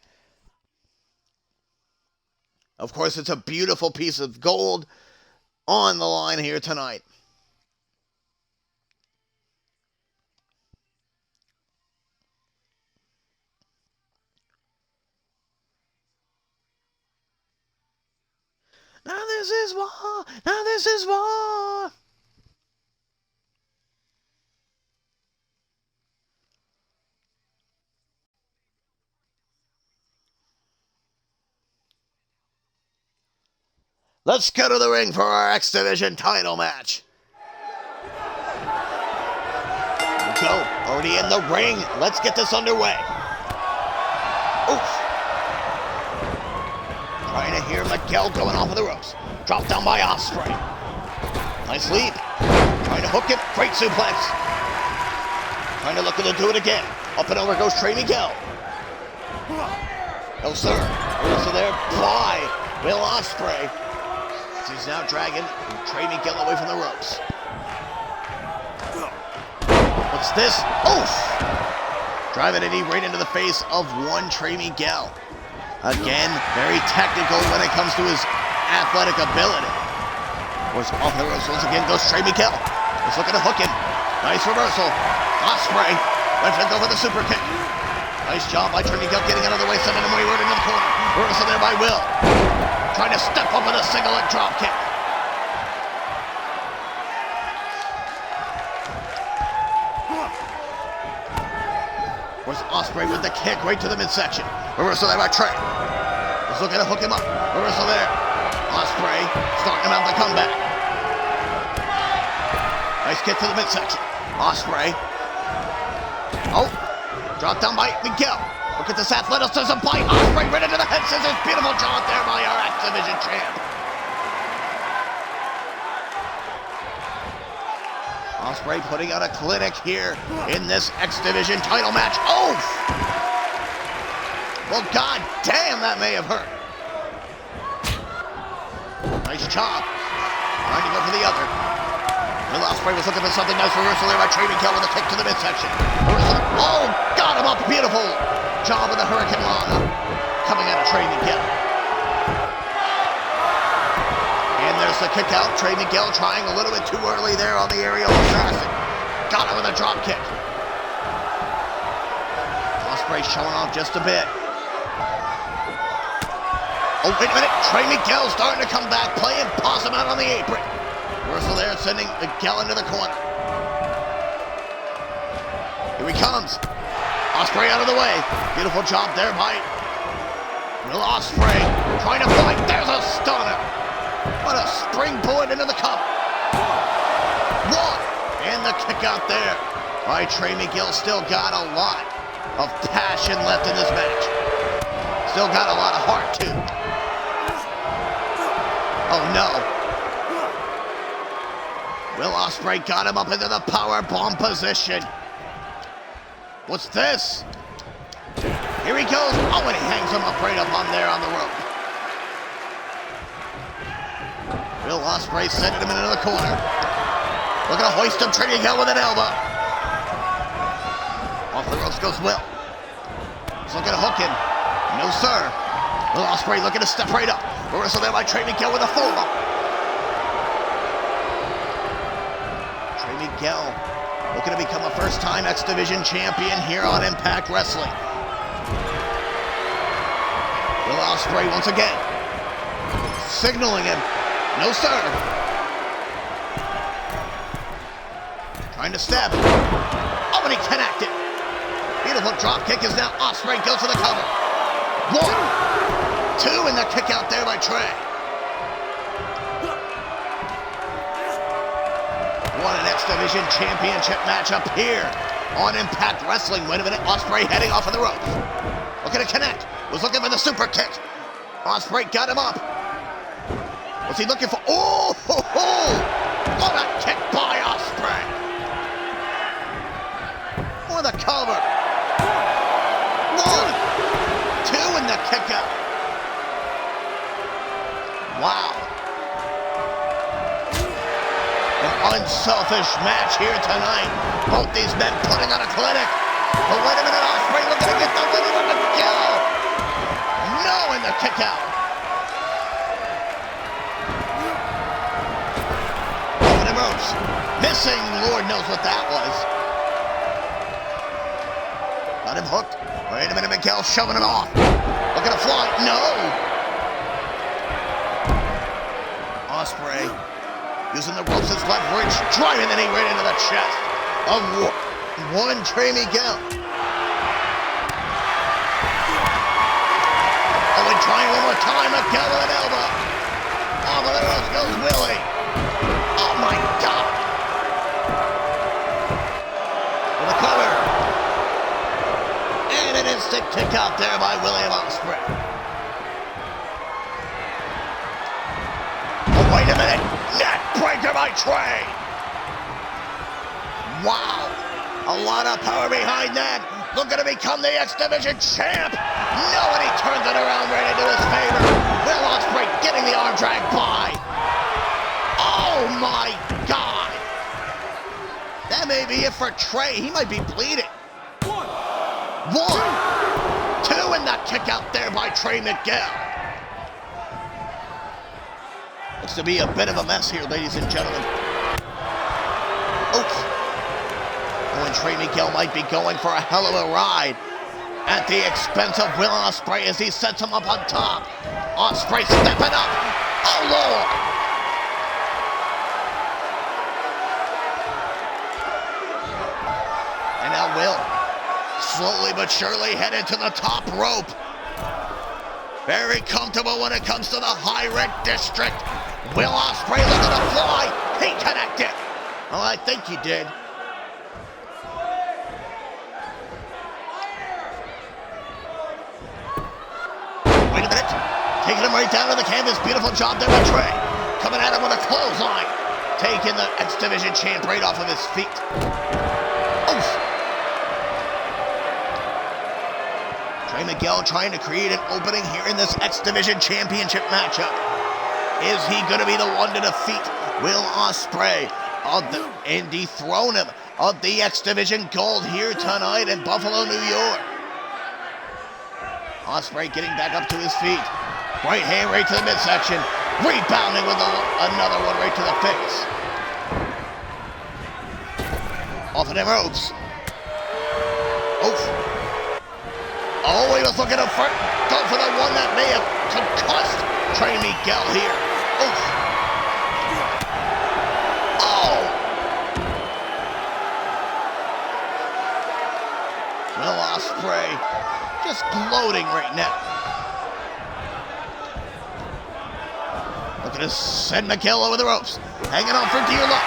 Of course, it's a beautiful piece of gold on the line here tonight. Now this is war. Now this is war. Let's go to the ring for our X Division title match. Go, already in the ring. Let's get this underway. Oof. Trying to hear Miguel going off of the ropes. Dropped down by Ospreay. Nice lead. Trying to hook it. Great suplex. Trying to look to do it again. Up and over goes Trey Miguel. No sir. Also there by Will Ospreay. He's now dragging Trey Miguel away from the ropes. What's this? Oof! Driving a knee right into the face of one Trey Miguel. Again, very technical when it comes to his athletic ability. Goes off the ropes once again, goes Trey Miguel. He's looking to hook him. Nice reversal. Ospreay went to go for the super kick. Nice job by Trey Miguel getting out of the way, sending him wayward into the corner. Reversal there by Will. Trying to step up with a single leg drop kick. Where's Ospreay with the kick right to the midsection. Reversal there by Trey. He's looking to hook him up. Reversal there. Ospreay starting him out the comeback. Nice kick to the midsection. Ospreay. Oh, dropped down by Miguel. Look at this athleticism by Ospreay right into the head scissors. Beautiful job there by our X Division champ. Ospreay putting out a clinic here in this X Division title match. Oh! Well, god damn, that may have hurt. Nice chop. Trying to go for the other. Will Ospreay was looking for something nice. Reversal there by Trey Miguel with a kick to the midsection. Oh, got him up. Beautiful job of the Hurricane Lana. Coming out of Trey Miguel. And there's the kick out. Trey Miguel trying a little bit too early there on the aerial assassin. Got him with a drop kick. Ospreay showing off just a bit. Oh, wait a minute. Trey Miguel starting to come back, playing possum out on the apron. Reversal there, sending Miguel into the corner. Here he comes. Ospreay out of the way. Beautiful job there by Will Ospreay. Trying to fight. There's a stunner. What a springboard into the cover. One. And the kick out there by Trey Miguel. Still got a lot of passion left in this match. Still got a lot of heart, too. Oh, no. Will Ospreay got him up into the power bomb position. What's this? Here he goes. Oh, and he hangs him up right up on there on the rope. Will Ospreay sending him into the corner. Looking to hoist him, Trey Miguel with an elbow. Off the ropes goes Will. He's looking to hook him. No, sir. Will Ospreay looking to step right up. Reversal there by Trey Miguel with a fold-up. Trey Miguel looking to become a first-time X Division champion here on Impact Wrestling. Will Ospreay once again signaling him. No, sir. Trying to stab him. Oh, and he connected. Beautiful drop kick as now Ospreay goes for the cover. 1, 2, and the kick out there by Trey. What an X Division championship matchup here on Impact Wrestling. Wait a minute, Ospreay heading off of the ropes. Looking to connect. Was looking for the super kick. Ospreay got him up. What's he looking for? Oh, ho, ho. What a kick by Ospreay. For the cover. 1, 2, and the kick out. Wow. An unselfish match here tonight. Both these men putting on a clinic. But wait a minute, Ospreay looking to get the win with the kill. No, and the kick out. Over the ropes. Missing, Lord knows what that was. Got him hooked. Wait a minute, Miguel shoving him off. Looking to fly. No. Ospreay using the ropes as leverage, driving the knee right into the chest of one Trey Miguel. Oh, and trying one more time, Miguel with an elbow. Off of the ropes goes Willie. Oh my God. For the cover. And an instant kick out there by William Ospreay. Wait a minute! Neck breaker by Trey! Wow! A lot of power behind that. Looking to become the X Division champ. No, and he turns it around right into his favor. Will Ospreay getting the arm drag by. Oh my God! That may be it for Trey. He might be bleeding. 1, 2, and the kick out there by Trey Miguel. Looks to be a bit of a mess here, ladies and gentlemen. Oops. Oh, and Trey Miguel might be going for a hell of a ride at the expense of Will Ospreay as he sets him up on top. Ospreay stepping up. Oh, Lord. And now Will slowly but surely headed to the top rope. Very comfortable when it comes to the high red district. Will Ospreay looking to fly. He connected. Well, I think he did. Wait a minute. Taking him right down to the canvas. Beautiful job there by Trey. Coming at him with a clothesline. Taking the X Division champ right off of his feet. Oof. Trey Miguel trying to create an opening here in this X Division championship matchup. Is he going to be the one to defeat Will Ospreay and dethrone him of the X Division gold here tonight in Buffalo, New York. Ospreay getting back up to his feet. Right hand right to the midsection. Rebounding with another one right to the face. Off of them ropes. Oof. Oh, he was looking to go for the one that may have concussed Trey Miguel here. Oof. Oh! Will Ospreay just gloating right now. Looking to send Miguel over the ropes. Hanging on for dear life.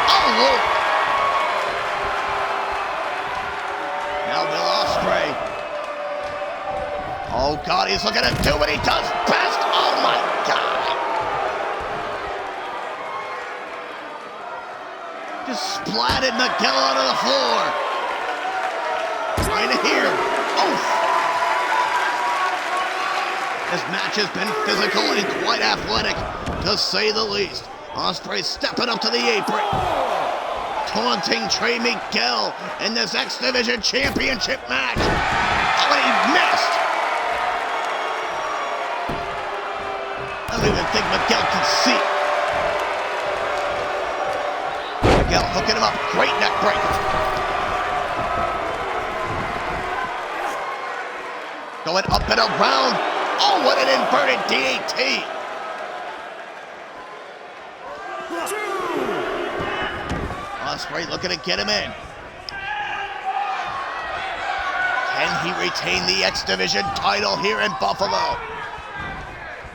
Oh, Lord. Now Will Ospreay. Oh, God, he's looking to do what he does best. Oh, my God. Just splatted Miguel onto the floor. Trying to hear. Oof. This match has been physical and quite athletic, to say the least. Ospreay stepping up to the apron. Taunting Trey Miguel in this X Division Championship match. Oh, and he missed. I don't even think Miguel can see. Miguel hooking him up. Great neck breaker. Going up and around. Oh, what an inverted DDT. Ospreay looking to get him in. Can he retain the X Division title here in Buffalo?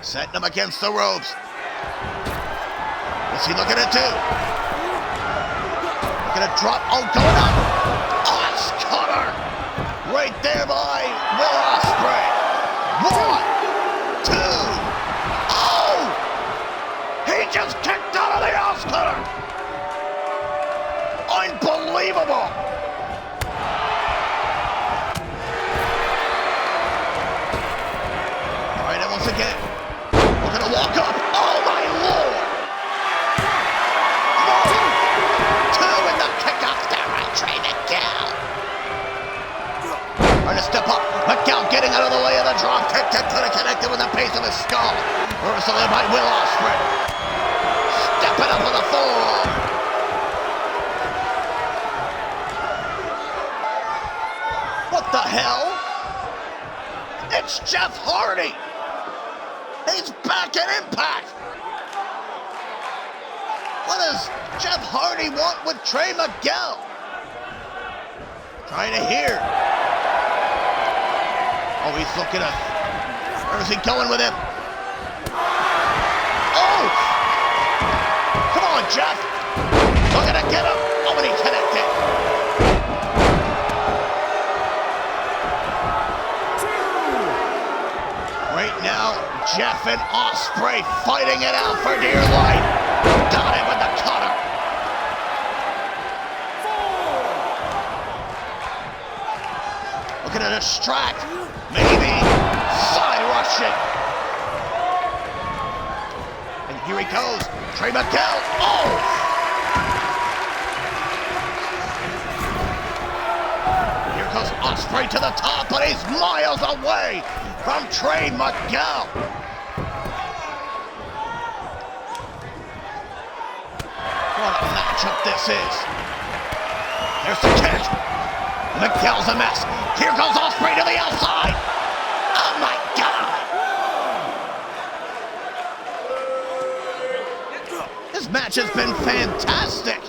Setting him against the ropes. What's he looking to do? Looking to drop. Oh, going up. Cutter. Right there by Will Ospreay. 1, 2. Oh! He just kicked out of the Cutter. Unbelievable. All right, and once again, we're going to walk up. Oh, my Lord. 1, 2, and the kick off there by Trey Miguel. Trying to step up. Miguel getting out of the way of the drop kick that could have connected with the base of his skull. Reversal there by Will Ospreay. Stepping up with a forearm. What the hell? It's Jeff Hardy. He's back in Impact. What does Jeff Hardy want with Trey Miguel? Trying to hear. Oh, he's looking at. Where is he going with him? Oh! Come on, Jeff. Looking to get him. Oh, and he connected. Right now, Jeff and Ospreay fighting it out for dear life. Got him with the cutter. 4. Looking to distract. Maybe side rushing. And here he goes. Trey Miguel. Oh! Here goes Ospreay to the top, but he's miles away from Trey Miguel. What a matchup this is. There's the kick. Miguel's a mess. Here goes Ospreay to the outside. Oh my God! This match has been fantastic.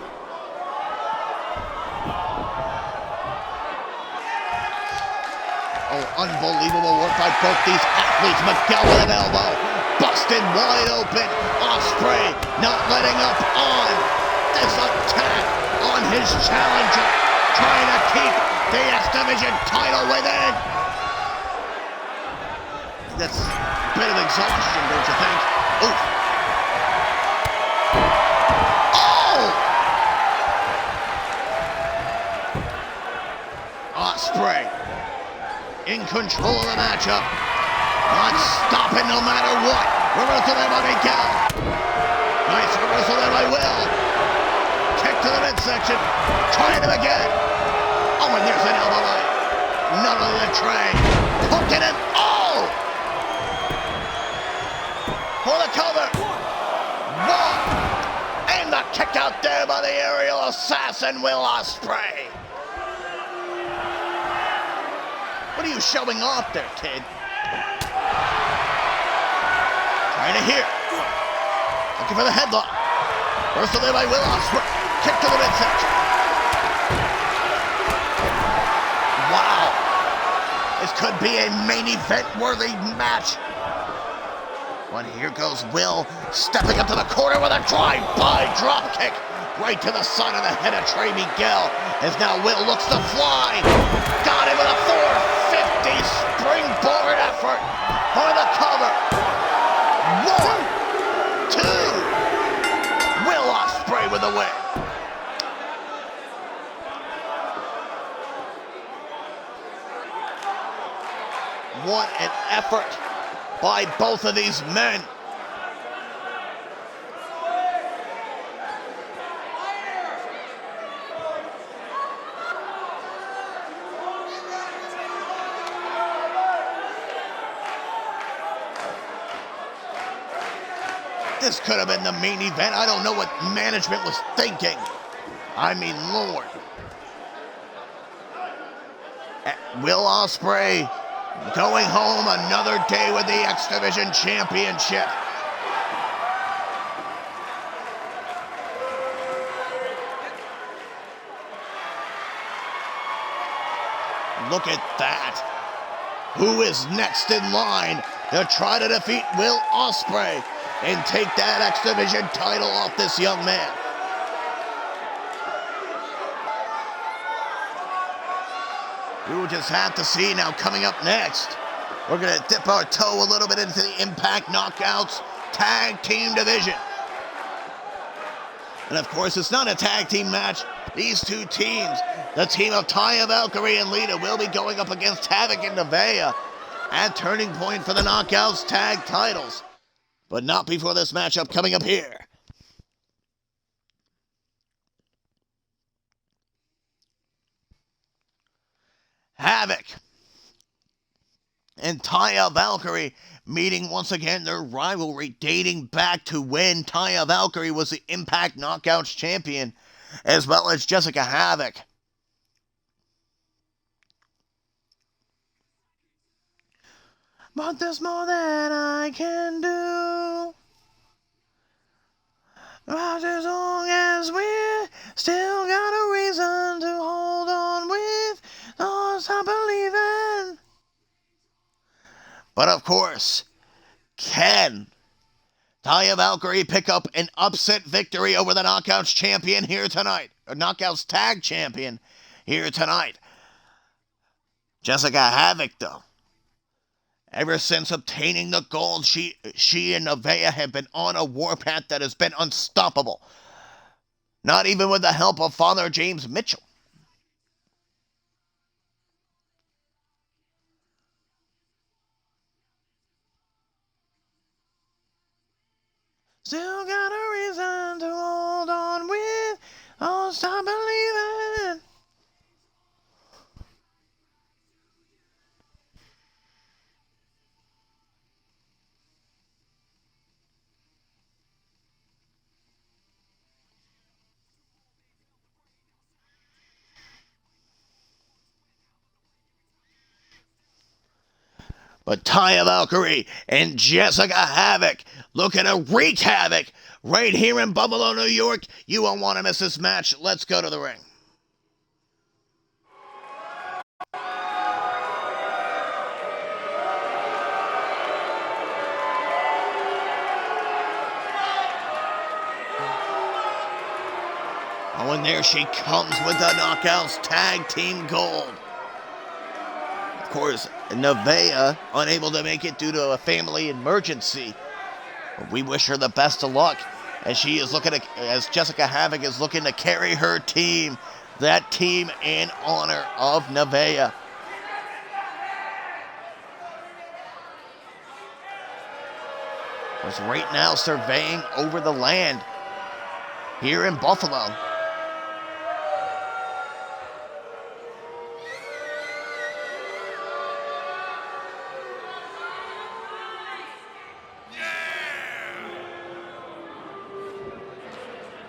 Oh, unbelievable work by both these athletes. Miguel with an elbow. Busted wide open. Ospreay not letting up on this attack on his challenger. Trying to keep the X Division title within. That's a bit of exhaustion, don't you think? Oof. Oh! Ospreay in control of the matchup. Not stopping no matter what. Reversal there by Miguel. Nice reversal there by Will. Kick to the midsection. Trying him again. Oh, and there's an elbow line. None of the tray. Hooking him. Oh! For the cover. One. And the kick out there by the aerial assassin, Will Ospreay. What are you showing off there, kid? Trying to hear. Looking for the headlock. Reversal there by Will Ospreay. Kick to the midsection. Wow. This could be a main event worthy match. But here goes Will stepping up to the corner with a drive-by drop kick right to the side of the head of Trey Miguel. As now Will looks to fly. Got him with a 450 springboard effort for the cover. 1, 2. Will Ospreay with the win. What an effort by both of these men. This could have been the main event. I don't know what management was thinking. I mean, Lord. Will Ospreay going home another day with the X Division Championship. Look at that. Who is next in line to try to defeat Will Ospreay and take that X Division title off this young man? We will just have to see now. Coming up next, we're going to dip our toe a little bit into the Impact Knockouts Tag Team Division. And of course, it's not a tag team match. These two teams, the team of Taya Valkyrie and Lita, will be going up against Havoc and Nevaeh at Turning Point for the Knockouts Tag titles. But not before this matchup coming up here. Havoc and Taya Valkyrie meeting once again, their rivalry dating back to when Taya Valkyrie was the Impact Knockouts champion, as well as Jessica Havoc. But there's more that I can do. But as long as we're still got a reason to hold on with, don't stop believing. But of course, can Taya Valkyrie pick up an upset victory over the Knockouts champion here tonight? Or Knockouts Tag champion here tonight? Jessica Havoc, though, ever since obtaining the gold, she and Nevaeh have been on a warpath that has been unstoppable. Not even with the help of Father James Mitchell. Still got a reason to hold on with, don't stop believing. But Taya Valkyrie and Jessica Havoc looking to wreak havoc right here in Buffalo, New York. You won't want to miss this match. Let's go to the ring. Oh, and there she comes with the Knockouts Tag Team Gold. Of course, Nevaeh unable to make it due to a family emergency. But we wish her the best of luck as she is looking to, as Jessica Havoc is looking to carry her team, that team in honor of Nevaeh. Was right now surveying over the land here in Buffalo.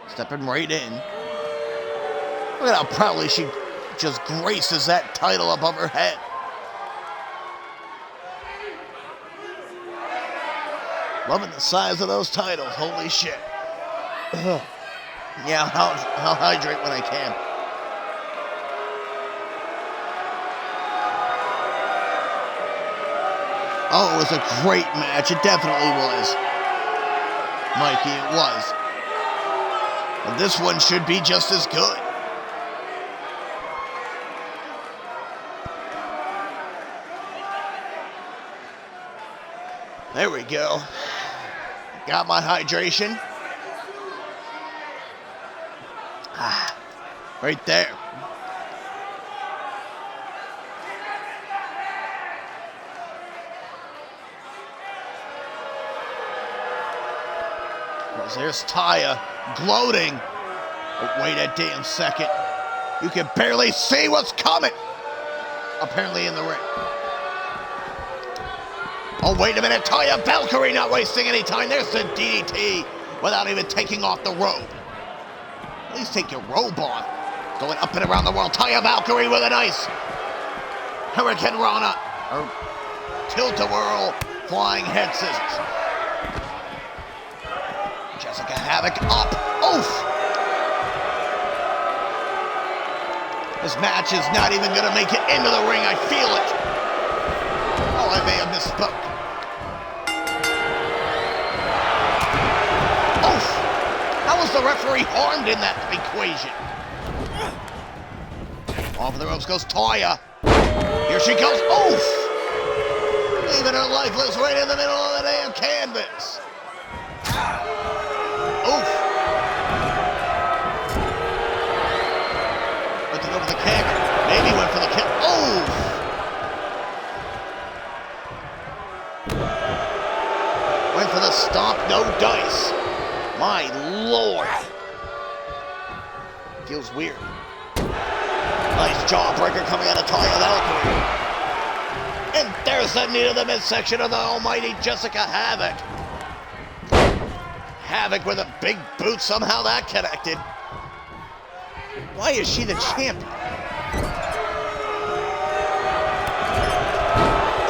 Stepping right in. Look at how proudly she just graces that title above her head. Loving the size of those titles. Holy shit. Yeah, I'll hydrate when I can. Oh, it was a great match. It definitely was. Mikey, it was. And this one should be just as good. There we go. Got my hydration. Right there. There's Taya gloating. But wait a damn second. You can barely see what's coming. Apparently in the ring. Oh, wait a minute. Taya Valkyrie not wasting any time. There's the DDT without even taking off the robe. At least take your robe off. Going up and around the world. Taya Valkyrie with a nice Hurricane Rana. Or tilt-a-whirl flying head scissors. Jessica Havoc up. Oof! This match is not even going to make it into the ring. I feel it. Oh, I may have misspoke. Oof! How was the referee harmed in that equation? Off the ropes goes Taya. Here she goes. Oof! Leaving her lifeless right in the middle of the damn canvas. Oof! Went to go for the kick. Maybe went for the kick. Oof! Went for the stomp, no dice. My lord. Feels weird. Nice jawbreaker coming out of Taya Valkyrie. And there's the knee to the midsection of the almighty Jessica Havoc. Havoc with a big boot, somehow that connected. Why is she the champion?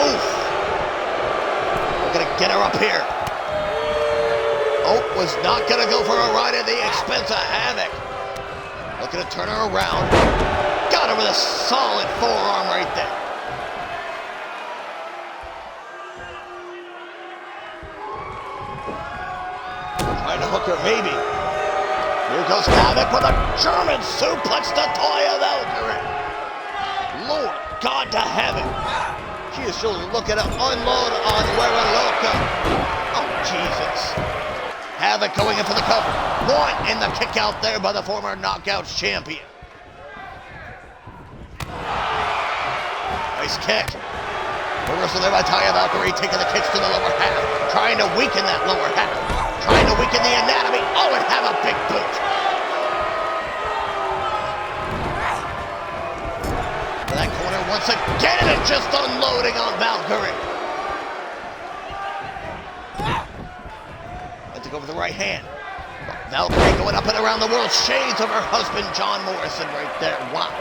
Oof! We're gonna get her up here. Oh, was not gonna go for a ride at the expense of Havoc. Looking to turn her around. Got her with a solid forearm right there. Trying to hook her, maybe. Here goes Havoc with a German suplex to Taya Valkyrie. Lord God to heaven. She is still looking to unload on Loca. Oh, Jesus. Havoc going in for the cover. One in the kick out there by the former Knockouts champion. Nice kick. Reversal there by Taya Valkyrie, taking the kicks to the lower half. Trying to weaken that lower half. Trying to weaken the anatomy. Oh, and have a big boot. To that corner once again, and just unloading on Valkyrie. Had to go for the right hand. Valkyrie going up and around the world. Shades of her husband, John Morrison, right there. Wow.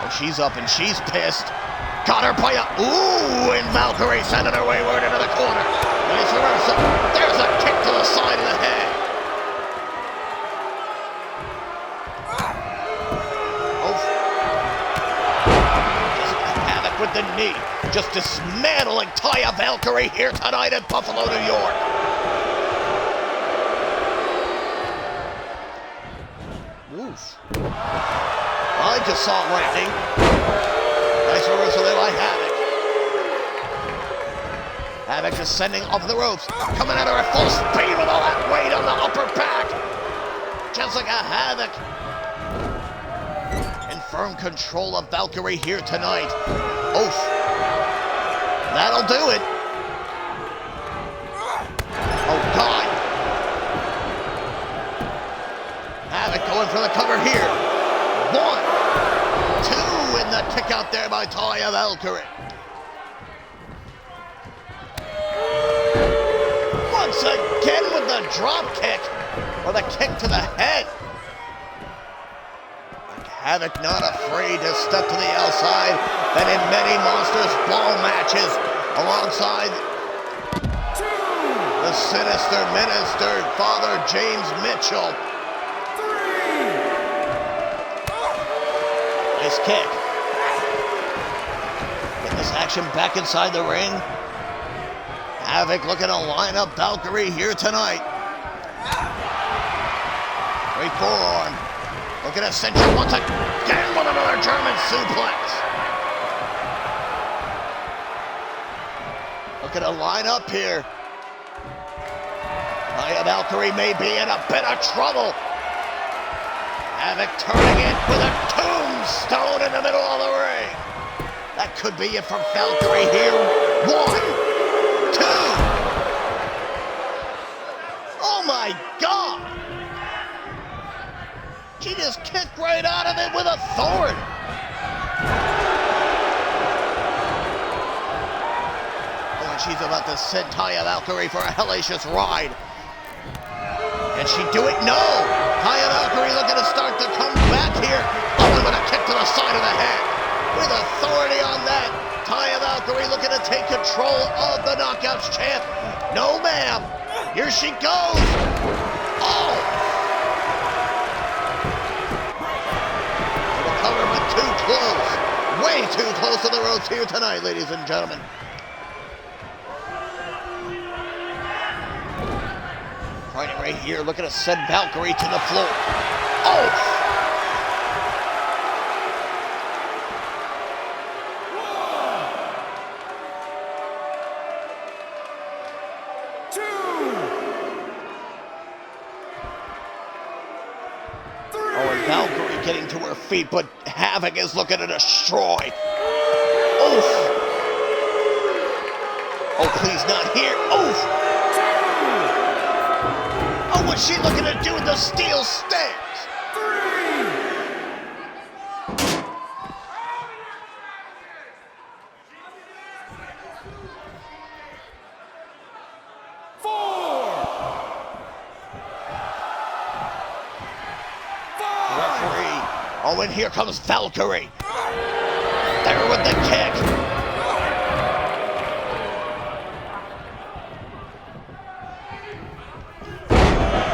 Oh, she's up and she's pissed. Got her by a... Ooh, and Valkyrie sending her wayward into the corner. Nice reversal. There's a kick to the side of the head. Oh. Just Havoc with the knee. Just dismantling Taya Valkyrie here tonight in Buffalo, New York. Oof. I just saw lightning. Nice reversal there by Havoc. Havoc descending off the ropes. Coming at her at full speed with all that weight on the upper back. Jessica Havoc in firm control of Valkyrie here tonight. Oof. That'll do it. the cover here. 1, 2, and the kick out there by Taya Valkyrie. Once again with the drop kick, or the kick to the head. Havoc not afraid to step to the outside, and in many Monsters Ball matches, alongside the sinister minister, Father James Mitchell. 3. Nice kick. Get this action back inside the ring. Havoc looking to line up Valkyrie here tonight. Great forearm. Looking at Central once again with another German suplex. Looking to line up here. Taya Valkyrie may be in a bit of trouble. Havoc turning it with a tombstone in the middle of the ring. That could be it for Valkyrie here. 1, 2. Oh my God. She just kicked right out of it with a Thorne. Oh, and she's about to send Taya Valkyrie for a hellacious ride. Can she do it? No! Taya Valkyrie looking to start to come back here. Oh, and with a kick to the side of the head. With authority on that. Taya Valkyrie looking to take control of the Knockouts champ. No, ma'am. Here she goes. Oh! Too close. Way too close to the ropes here tonight, ladies and gentlemen. Fighting right here, looking to send Valkyrie to the floor. Oh! 1, 2, 3. Oh, and Valkyrie getting to her feet, but Havoc is looking to destroy. Oof! Oh, please not here. Oof! Oh, what's she looking to do with the steel stairs? 3. 4. 5. Referee. Oh, and here comes Valkyrie. There with the kick.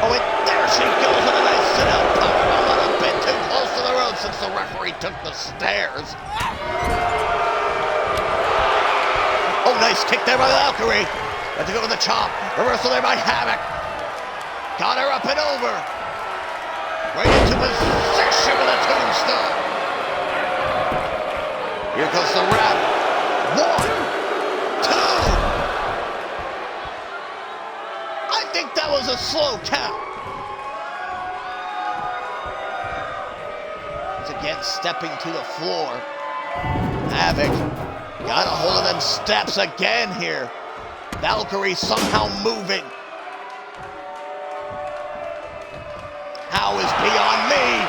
Oh, and there she goes with a nice sit-out powerbomb, a bit too close to the road since the referee took the stairs. Oh, nice kick there by Valkyrie. Got to go with the chop. Reversal there by Havoc. Got her up and over. Right into position with a tombstone. Here goes the ref. 1, 2. I think that was a slow count. Once again, stepping to the floor. Havoc got a hold of them steps again here. Valkyrie somehow moving. How is beyond me?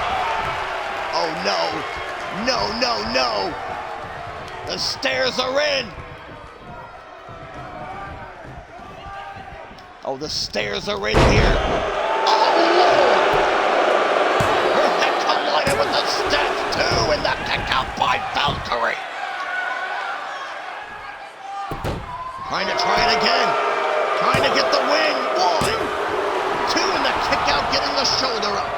Oh no. No, no, no. The stairs are in. Oh, the stairs are in here. Oh, Lord. Her head collided with the steps too, and the kick out by Valkyrie. Trying to try it again. Trying to get the win. 1, 2, and the kick out, getting the shoulder up.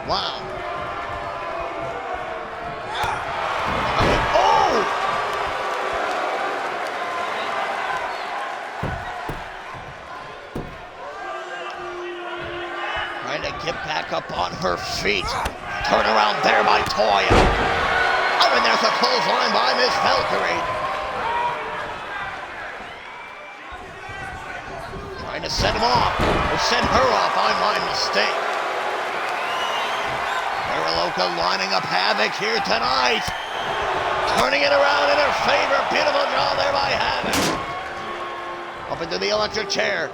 Wow. Oh! Trying to get back up on her feet. Turn around there by Toya. Oh, and there's a clothesline by Miss Valkyrie. Trying to set him off, or send her off on my mistake. Loca lining up Havoc here tonight. Turning it around in her favor. Beautiful job there by Havoc. Up into the electric chair.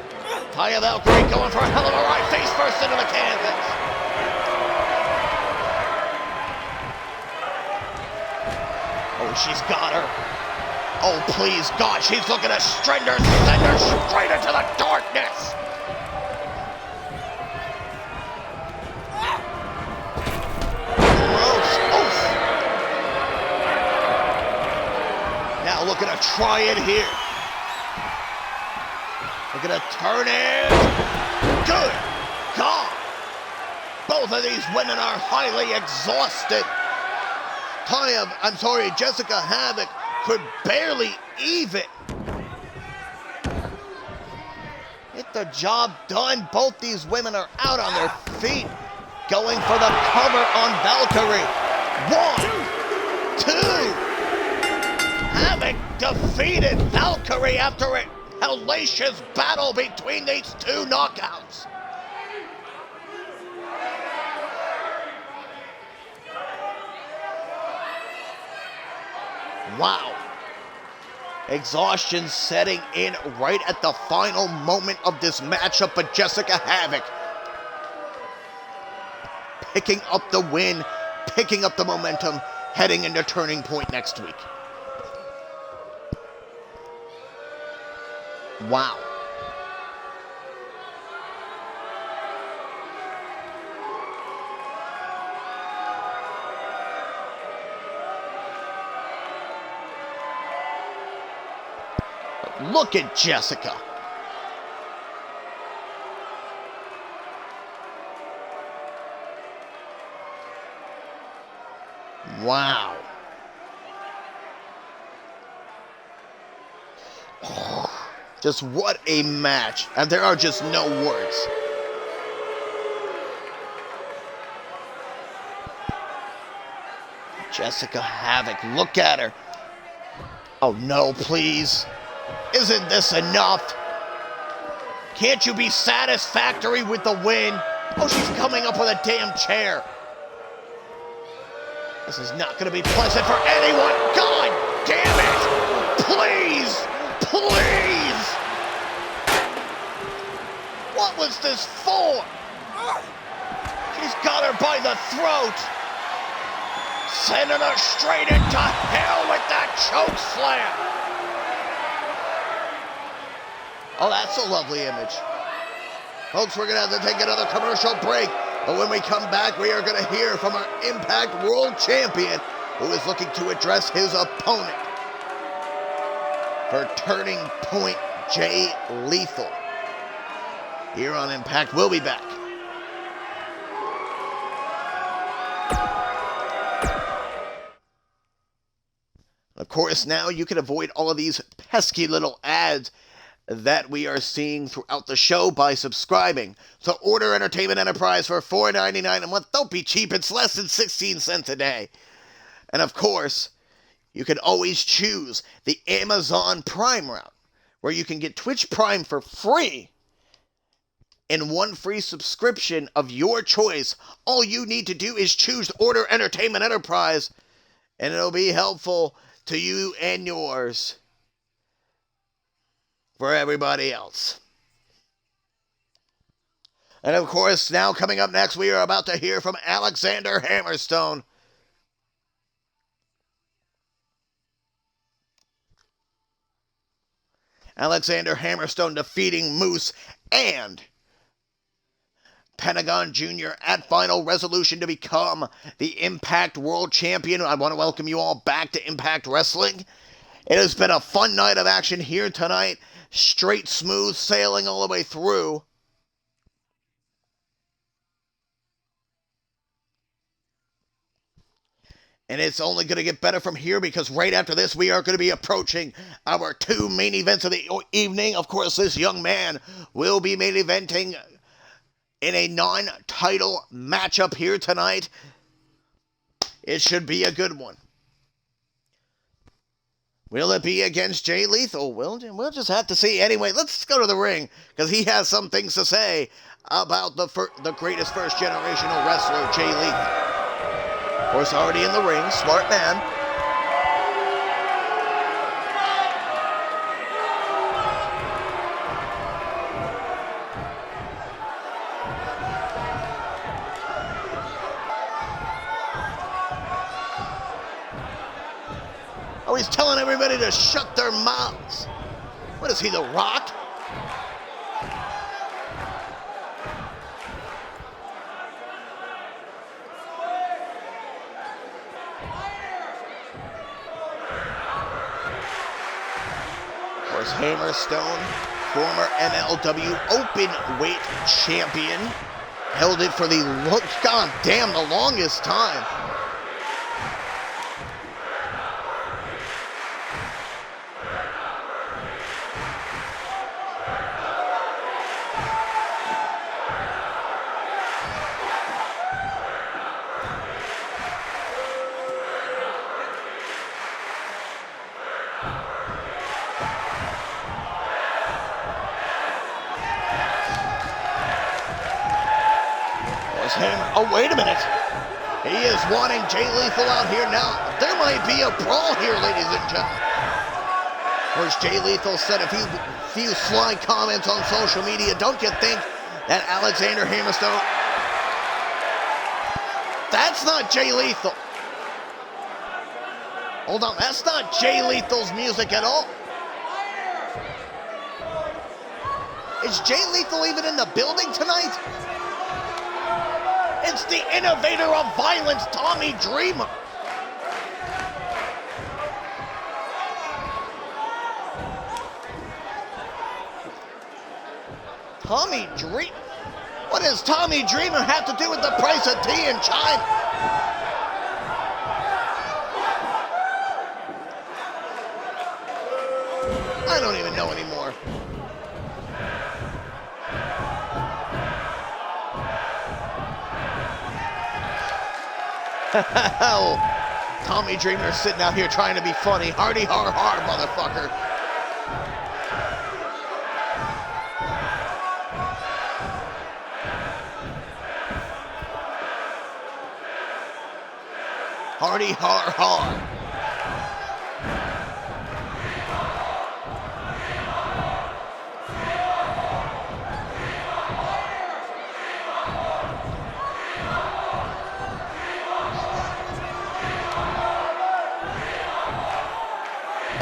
Taya Valkyrie going for a hell of a ride. Face first into the canvas. Oh, she's got her. Oh, please, God, she's looking to send her straight into the darkness. Gross. Oof. Now looking to try it here. Looking to turn it. Good God. Both of these women are highly exhausted. Jessica Havoc could barely even get the job done. Both these women are out on their feet, going for the cover on Valkyrie. 1, 2. Havoc defeated Valkyrie after a hellacious battle between these two knockouts. Wow. Exhaustion setting in right at the final moment of this matchup, but Jessica Havoc picking up the win, picking up the momentum, heading into Turning Point next week. Wow. Look at Jessica. Wow. Just what a match. And there are just no words. Jessica Havoc, look at her. Oh no, please. Isn't this enough? Can't you be satisfactory with the win? Oh, she's coming up with a damn chair. This is not going to be pleasant for anyone. God damn it! Please! Please! What was this for? She's got her by the throat. Sending her straight into hell with that choke slam. Oh, that's a lovely image. Folks, we're going to have to take another commercial break. But when we come back, we are going to hear from our Impact World Champion, who is looking to address his opponent for Turning Point, Jay Lethal. Here on Impact, we'll be back. Of course, now you can avoid all of these pesky little ads that we are seeing throughout the show by subscribing to Order Entertainment Enterprise for $4.99 a month. Don't be cheap, it's less than 16 cents a day. And of course, you can always choose the Amazon Prime route, where you can get Twitch Prime for free and one free subscription of your choice. All you need to do is choose Order Entertainment Enterprise, and it'll be helpful to you and yours. For everybody else. And of course, now coming up next, we are about to hear from Alexander Hammerstone. Alexander Hammerstone defeating Moose and Pentagon Jr. at Final Resolution to become the Impact World Champion. I want to welcome you all back to Impact Wrestling. It has been a fun night of action here tonight. Straight, smooth sailing all the way through. And it's only going to get better from here, because right after this, we are going to be approaching our two main events of the evening. Of course, this young man will be main eventing in a non-title matchup here tonight. It should be a good one. Will it be against Jay Lethal? We'll just have to see. Anyway, let's go to the ring, because he has some things to say about the greatest first-generational wrestler, Jay Lethal. Of course, already in the ring, smart man. Oh, he's telling everybody to shut their mouths. What is he, The Rock? Of course, Hammerstone, former MLW open-weight champion, held it for the, goddamn, the longest time. Oh, wait a minute. He is wanting Jay Lethal out here now. There might be a brawl here, ladies and gentlemen. Of course, Jay Lethal said a few sly comments on social media. Don't you think that Alexander Hammerstone... That's not Jay Lethal. Hold on, that's not Jay Lethal's music at all. Is Jay Lethal even in the building tonight? It's the innovator of violence, Tommy Dreamer. Tommy Dreamer? What does Tommy Dreamer have to do with the price of tea in China? I don't even know anymore. Oh, Tommy Dreamer sitting out here trying to be funny. Hardy har har, motherfucker. Hardy har har.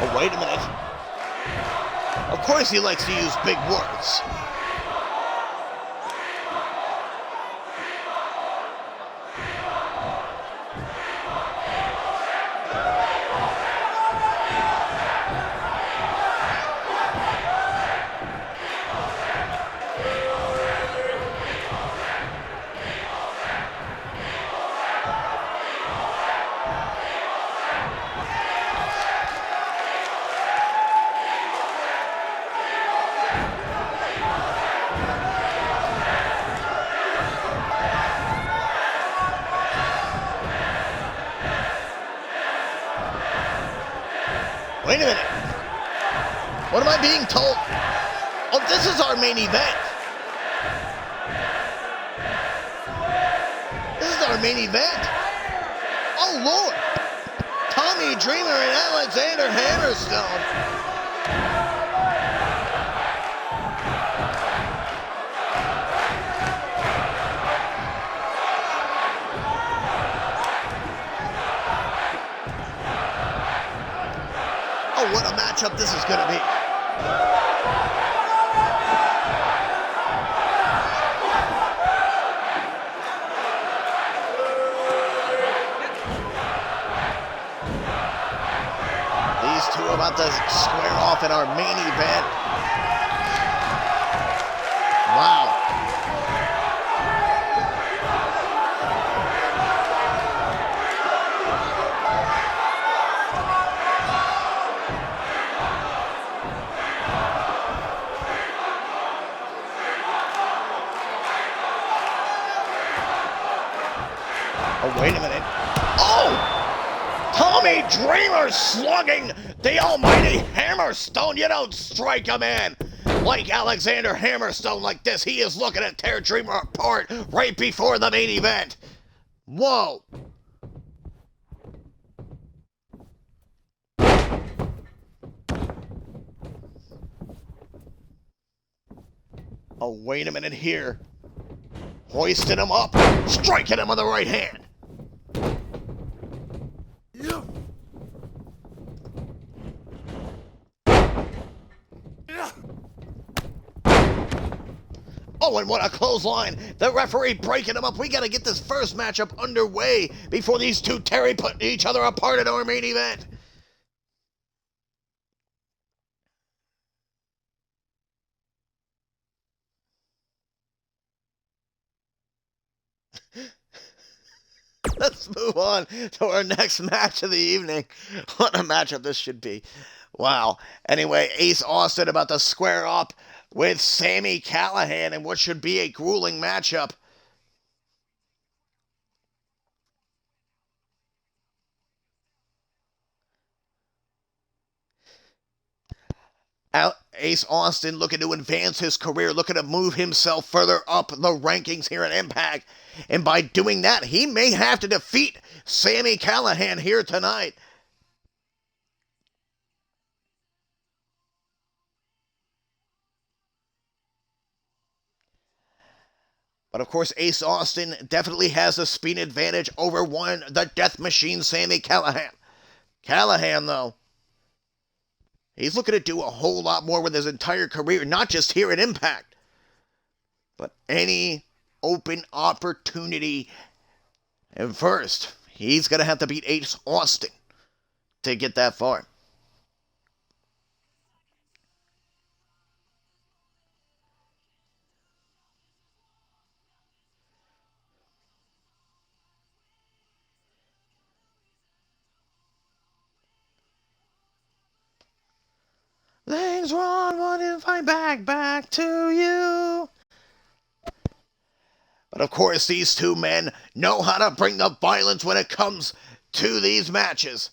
Oh, wait a minute. Of course he likes to use big words. Wait a minute. What am I being told? Oh, this is our main event. This is our main event. Oh, Lord. Tommy Dreamer and Alexander Hammerstone. Oh, what a matchup this is going to be. These two are about to square off in our main event. Wow. Oh, wait a minute. Oh! Tommy Dreamer slugging the almighty Hammerstone. You don't strike a man like Alexander Hammerstone like this. He is looking to tear Dreamer apart right before the main event. Whoa. Oh, wait a minute here. Hoisting him up, striking him with the right hand. Oh, and what a clothesline. The referee breaking him up. We got to get this first matchup underway before these two Terry put each other apart in our main event. Let's move on to our next match of the evening. What a matchup this should be. Wow. Anyway, Ace Austin about to square up with Sami Callihan in what should be a grueling matchup. Ace Austin looking to advance his career, looking to move himself further up the rankings here at Impact. And by doing that, he may have to defeat Sami Callihan here tonight. But of course, Ace Austin definitely has a speed advantage over the Death Machine, Sami Callihan. Callihan, though, he's looking to do a whole lot more with his entire career, not just here at Impact, but any open opportunity. And first, he's going to have to beat Ace Austin to get that far. Things wrong, what if I back to you? But of course, these two men know how to bring the violence when it comes to these matches.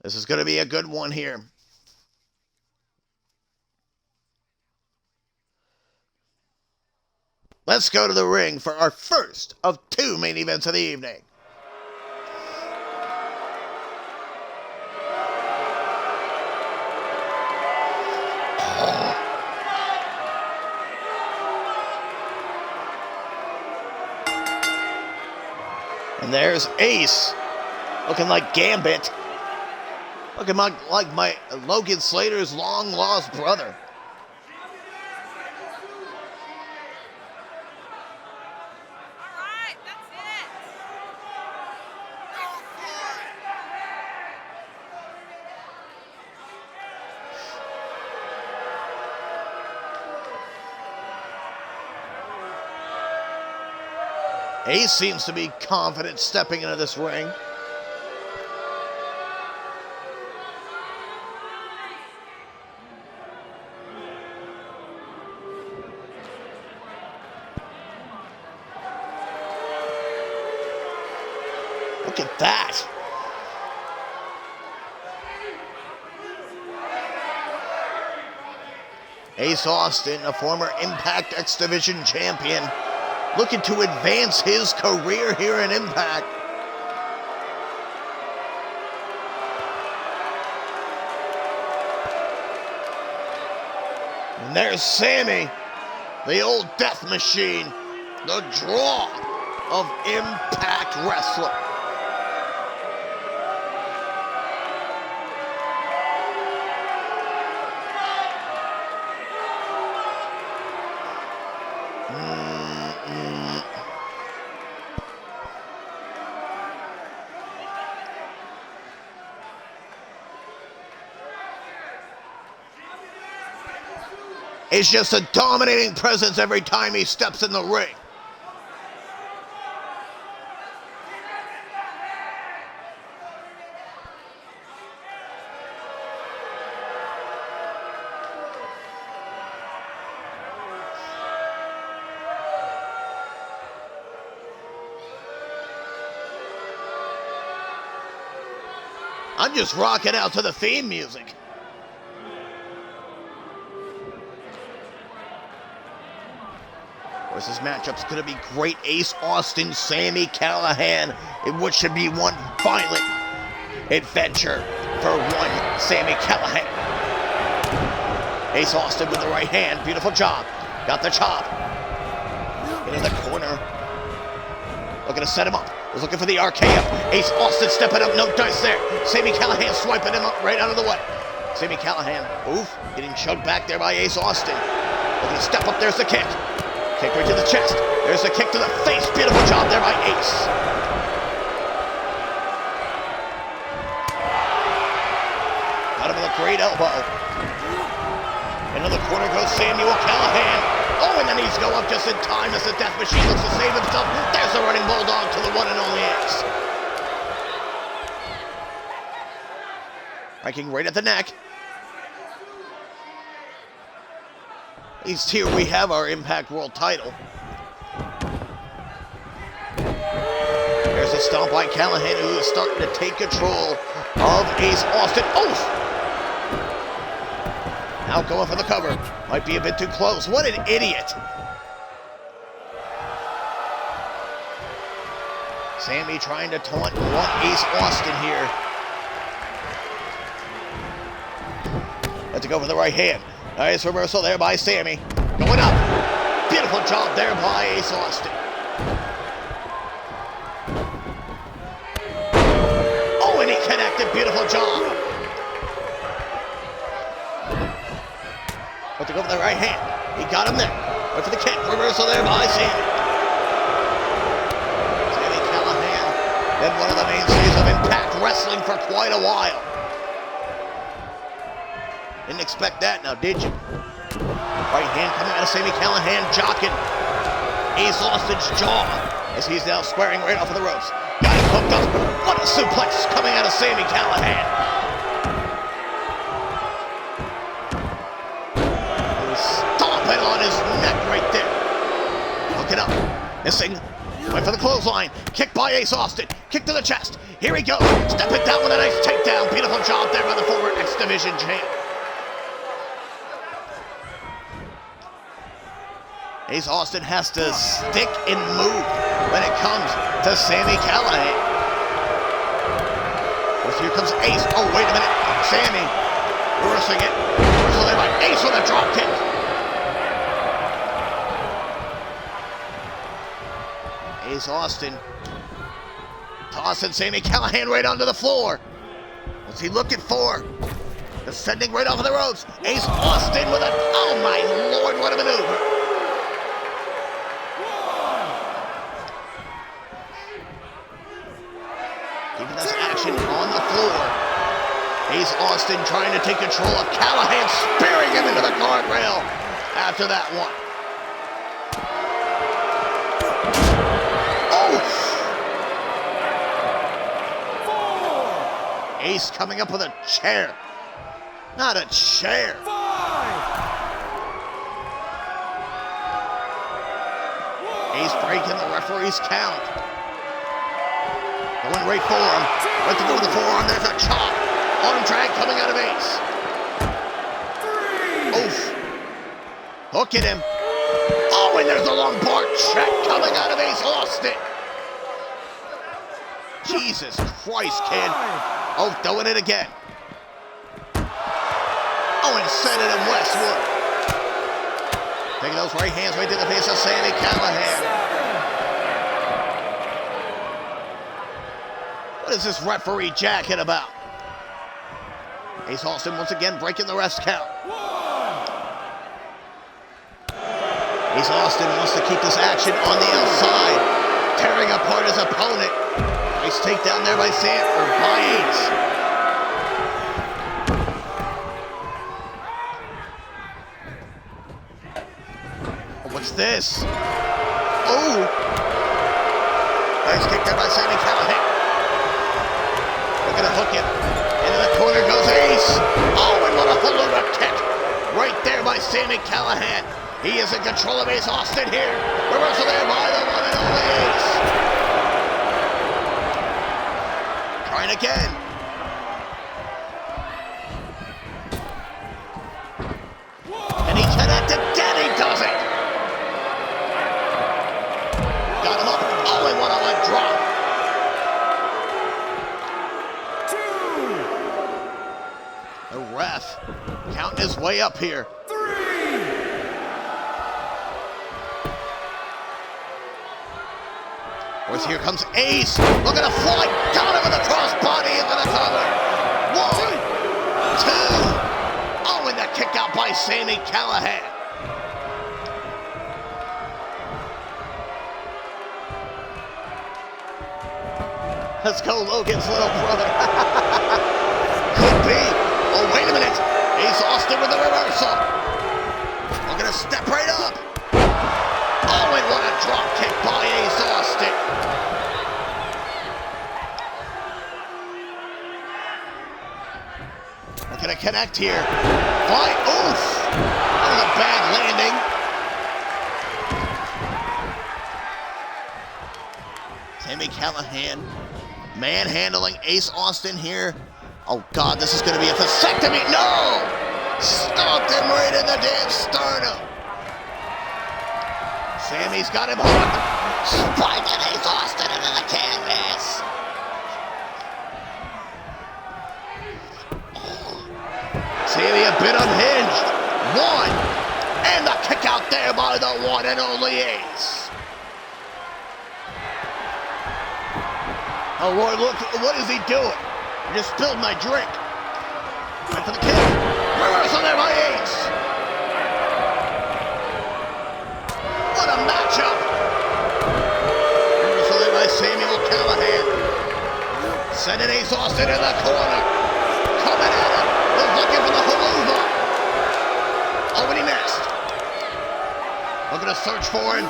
This is going to be a good one here. Let's go to the ring for our first of two main events of the evening. And there's Ace, looking like Gambit, looking like my Logan Slater's long-lost brother. All right, that's it. Ace seems to be confident stepping into this ring. Look at that. Ace Austin, a former Impact X Division champion, looking to advance his career here in Impact. And there's Sami, the old Death Machine, the draw of Impact Wrestling. He's just a dominating presence every time he steps in the ring. I'm just rocking out to the theme music. This matchup's going to be great. Ace Austin, Sami Callihan, in what should be one violent adventure for one Sami Callihan. Ace Austin with the right hand. Beautiful job. Got the chop. Into the corner. Looking to set him up. Was looking for the RKO. Ace Austin stepping up. No dice there. Sami Callihan swiping him up right out of the way. Sami Callihan, oof, getting shoved back there by Ace Austin. Looking to step up. There's the kick. Kick right to the chest. There's a kick to the face. Beautiful job there by Ace. Got him with a great elbow. Into the corner goes Samuel Callahan. Oh, and the knees go up just in time as the Death Machine looks to save himself. There's the running bulldog to the one and only Ace. Striking right at the neck. At least here we have our Impact World title. There's a stomp by Callahan, who is starting to take control of Ace Austin. Oh! Now going for the cover. Might be a bit too close. What an idiot. Sammy trying to taunt one Ace Austin here. Had to go for the right hand. Nice reversal there by Sammy. Going up. Beautiful job there by Ace Austin. Oh, and he connected. Beautiful job. Had to go for the right hand. He got him there. Went for the kick. Reversal there by Sammy. Sammy Callahan, been one of the mainstays of Impact Wrestling for quite a while. Didn't expect that now, did you? Right hand coming out of Sammy Callahan, jocking Ace Austin's jaw as he's now squaring right off of the ropes. Got him hooked up. What a suplex coming out of Sammy Callahan. Stomping on his neck right there. Hook it up. Missing. Went for the clothesline. Kick by Ace Austin. Kick to the chest. Here he goes. Step it down with a nice takedown. Beautiful job there by the former X Division champ. Ace Austin has to stick and move when it comes to Sammy Callahan. Well, here comes Ace. Oh, wait a minute. Sammy reversing it. Reversal there by Ace with a drop kick. Ace Austin tossing Sammy Callahan right onto the floor. What's he looking for? Descending right off of the ropes. Ace Austin with a, oh my lord, what a maneuver. Keeping this action on the floor. Ace Austin trying to take control of Callahan, spearing him into the guardrail after that one. Ace coming up with a chair. Not a chair. 5. Ace breaking the referee's count. Going right for him. Went to go to the forearm. There's a chop. Arm drag coming out of Ace. 3. Oof. Hooking him. Oh, and there's a long bar check coming out of Ace Austin. Jesus Christ, kid. Oh, doing it again. Oh, and sending him westward. Taking those right hands right to the face of Sammy Callahan. What is this referee jacking about? Ace Austin once again breaking the rest count. 1. Ace Austin wants to keep this action on the outside, tearing apart his opponent. Nice takedown there by by Ace. What's this? Oh! Nice kick there by Sammy Callahan. They're gonna hook it. Into the corner goes Ace. Oh, and what a haluva kick. Right there by Sammy Callahan. He is in control of Ace Austin here. Reversal there by the one and only Ace. Trying again. And he connected. Then he does it. Got him up. Oh, and what a leg drop. 2. The ref counting his way up here. 3. Of course, here comes Ace. Looking to fly. Got him with a crossbody into the cover. 1, 2. Oh, and that kick out by Sammy Callahan. Let's go, Logan's little brother. Could be. Oh, wait a minute. Ace Austin with the reversal. We're going to step right up. Oh, and what a drop kick by Ace Austin. We're going to connect here. Fly. Oof. That was a bad landing. Sami Callihan manhandling Ace Austin here. Oh, God, this is going to be a vasectomy. No! Stomped him right in the damn sternum. Sami's got him hooked. Spiking Ace Austin into the canvas. Sami a bit unhinged. One. And the kick out there by the one and only Ace. Oh, Roy, look, what is he doing? I just spilled my drink. Right for the kick. Reversal there by Ace. What a matchup. Reversal there by Samuel Callihan. Sending Ace Austin in the corner. Coming at him. He's looking for the Haluva. Oh, and he missed. Looking to search for him.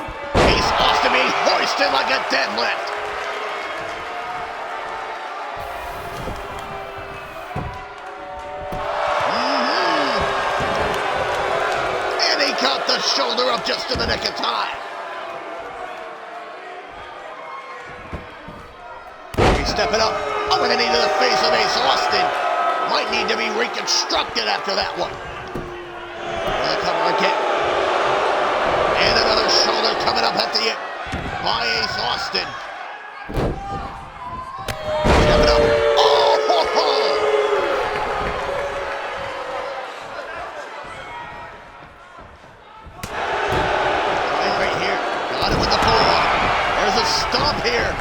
Ace Austin being hoisted like a deadlift. Got the shoulder up just in the nick of time. He's stepping up. Oh, and a knee to the face of Ace Austin. Might need to be reconstructed after that one. Another cover again. And another shoulder coming up at the end by Ace Austin. Stepping up. Oh, ho, ho. Stomp here.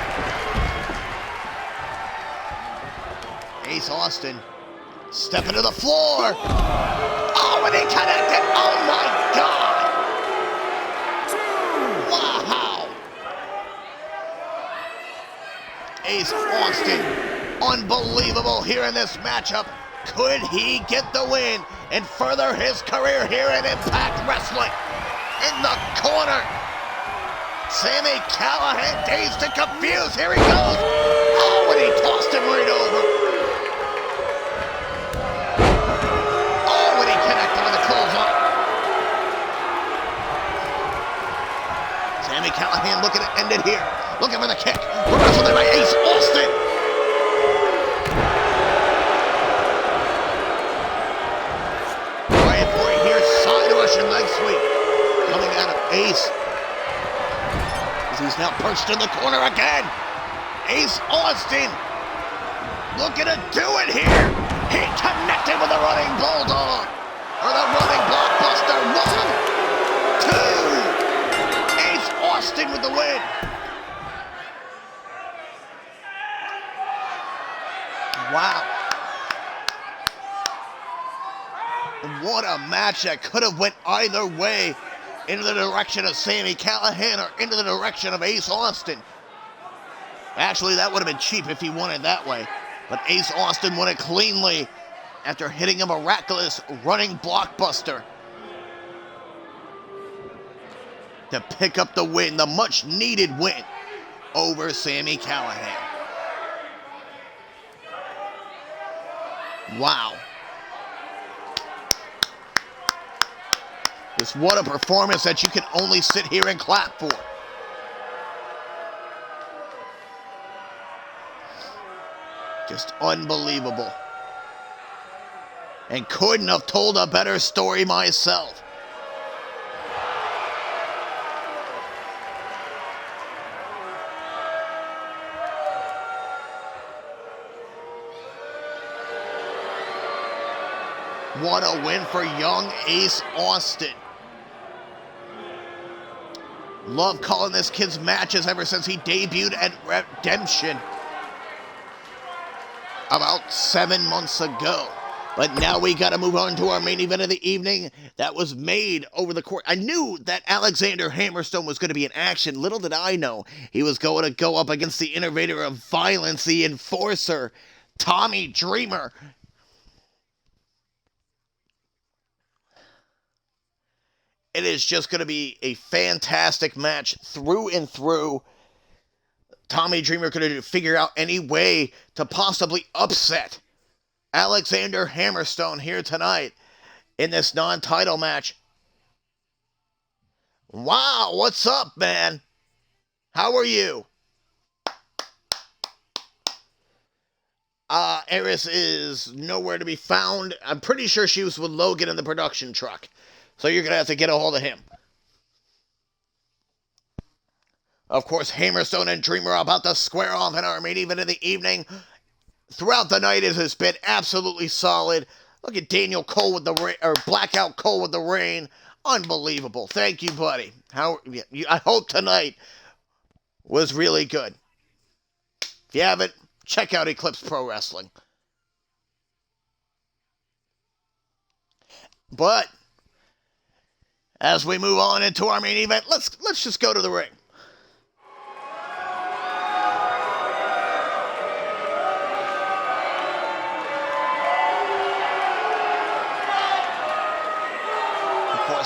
Ace Austin stepping to the floor. Oh, and he connected. Oh my God. Wow. Ace Austin, unbelievable here in this matchup. Could he get the win and further his career here in Impact Wrestling? In the corner. Sami Callihan, dazed and confused. Here he goes. Oh, and he tossed him right over. Oh, and he connected with the clothesline. Sami Callihan looking to end it here. Looking for the kick. Reversal there by Ace Austin. Right for it here. Side Russian leg sweep. Coming out of Ace. He's now perched in the corner again. Ace Austin looking to do it here. He connected with the running bulldog. Or the running blockbuster. 1, 2. Ace Austin with the win. Wow. What a match that could have went either way. Into the direction of Sami Callihan or into the direction of Ace Austin. Actually, that would have been cheap if he won it that way. But Ace Austin won it cleanly after hitting a miraculous running blockbuster to pick up the win, the much-needed win over Sami Callihan. Wow. Just what a performance that you can only sit here and clap for. Just unbelievable. And couldn't have told a better story myself. What a win for young Ace Austin. Love calling this kid's matches ever since he debuted at Redemption about 7 months ago. But now we got to move on to our main event of the evening that was made over the course. I knew that Alexander Hammerstone was going to be in action. Little did I know he was going to go up against the innovator of violence, the enforcer, Tommy Dreamer. It is just going to be a fantastic match through and through. Tommy Dreamer going to figure out any way to possibly upset Alexander Hammerstone here tonight in this non-title match. Wow, what's up, man? How are you? Eris is nowhere to be found. I'm pretty sure she was with Logan in the production truck. So you're going to have to get a hold of him. Of course, Hammerstone and Dreamer are about to square off in our main event of the evening. Throughout the night, it has been absolutely solid. Look at Daniel Cole with the Blackout Cole with the rain. Unbelievable. Thank you, buddy. I hope tonight was really good. If you haven't, check out Eclipse Pro Wrestling. But as we move on into our main event, let's just go to the ring.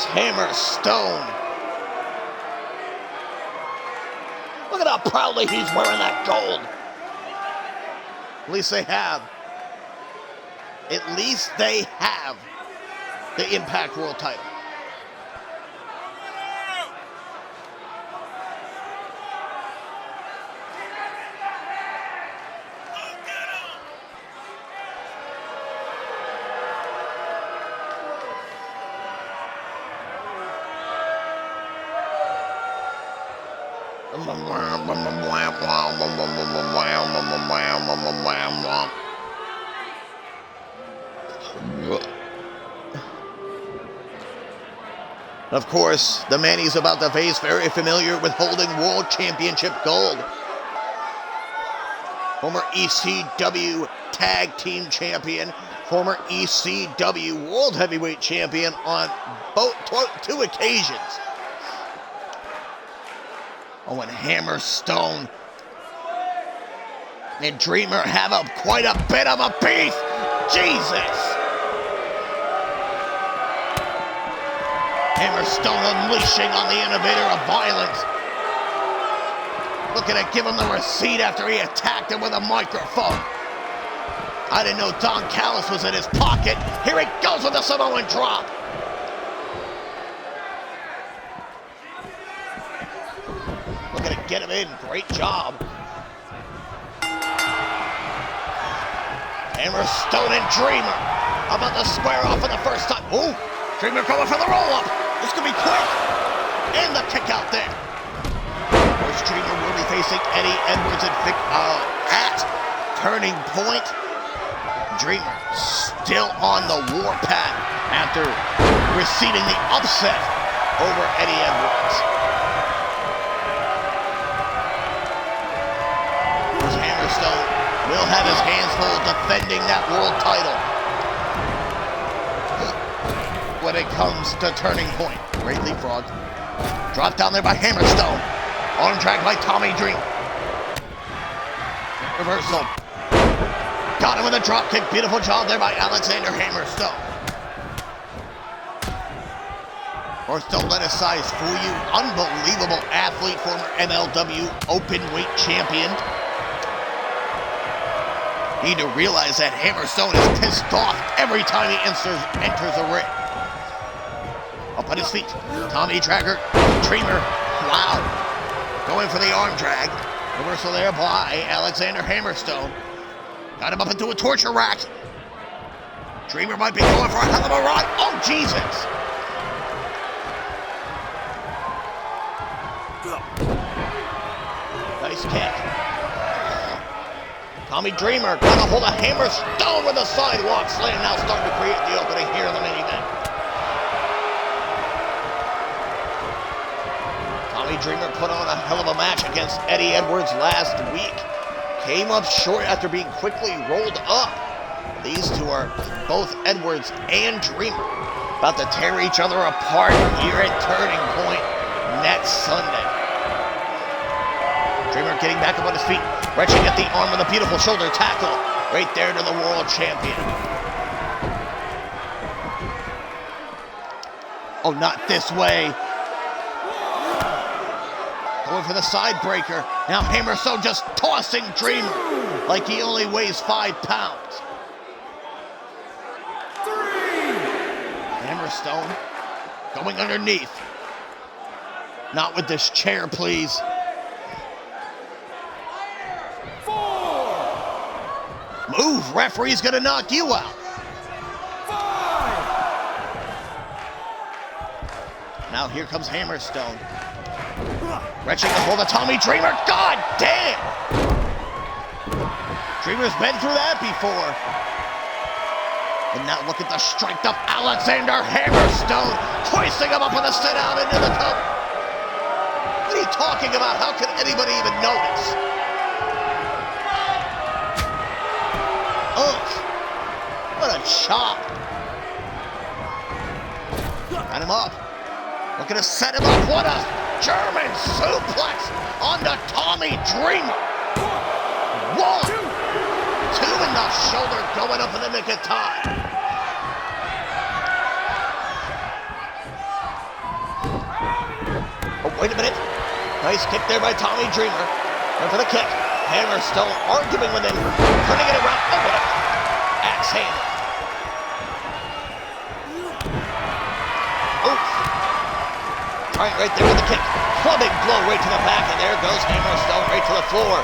Hammerstone. Look at how proudly he's wearing that gold. At least they have. At least they have the Impact World title. Of course, the man he's about to face, very familiar with holding World Championship gold. Former ECW Tag Team Champion, former ECW World Heavyweight Champion on two occasions. Oh, and Hammerstone and Dreamer have quite a bit of a beef. Jesus! Hammerstone unleashing on the innovator of violence. Looking to give him the receipt after he attacked him with a microphone. I didn't know Don Callis was in his pocket. Here he goes with the Samoan drop. Looking to get him in. Great job. Hammerstone and Dreamer about to square off for the first time. Ooh, Dreamer going for the roll-up. This could be quick. And the kick out there. Of course, Dreamer will be facing Eddie Edwards at Turning Point. Dreamer still on the warpath after receiving the upset over Eddie Edwards. Hammerstone will have his hands full defending that world title when it comes to Turning Point. Great leapfrog. Dropped down there by Hammerstone. Arm drag by Tommy Dreamer. Reversal. Got him with a drop kick. Beautiful job there by Alexander Hammerstone. Of course, don't let his size fool you. Unbelievable athlete, former MLW Openweight champion. Need to realize that Hammerstone is pissed off every time he enters a ring. Up on his feet, Tommy Dragger, Dreamer, wow. Going for the arm drag. Reversal there by Alexander Hammerstone. Got him up into a torture rack. Dreamer might be going for a hell of a run. Oh, Jesus. Nice kick. Tommy Dreamer got a hold of Hammerstone with a sidewalk slam, now starting to create the opening here in the main event. Tommy Dreamer put on a hell of a match against Eddie Edwards last week. Came up short after being quickly rolled up These two are both Edwards and Dreamer about to tear each other apart here at Turning Point next Sunday. Dreamer getting back up on his feet, wrenching at the arm with a beautiful shoulder tackle right there to the world champion. Oh, not this way. Going for the side breaker. Now Hammerstone just tossing Dreamer like he only weighs 5 pounds. Hammerstone going underneath. Not with this chair, please. 4. Move, referee's gonna knock you out. 5. Now here comes Hammerstone. Wrenching a hold of Tommy Dreamer. God damn! Dreamer's been through that before. And now look at the strength of Alexander Hammerstone, hoisting him up on the sit out into the cover. What are you talking about? How could anybody even notice? Ugh. What a chop. Got him up. Looking to set him up. What a German suplex onto Tommy Dreamer. 1, 2 in the shoulder, going up in the nick of time. Oh, wait a minute. Nice kick there by Tommy Dreamer. Going for the kick. Hammerstone arguing with him, turning it around. Oh, what a axe handle. Right there with the kick. Clubbing blow right to the back, and there goes Hammerstone right to the floor.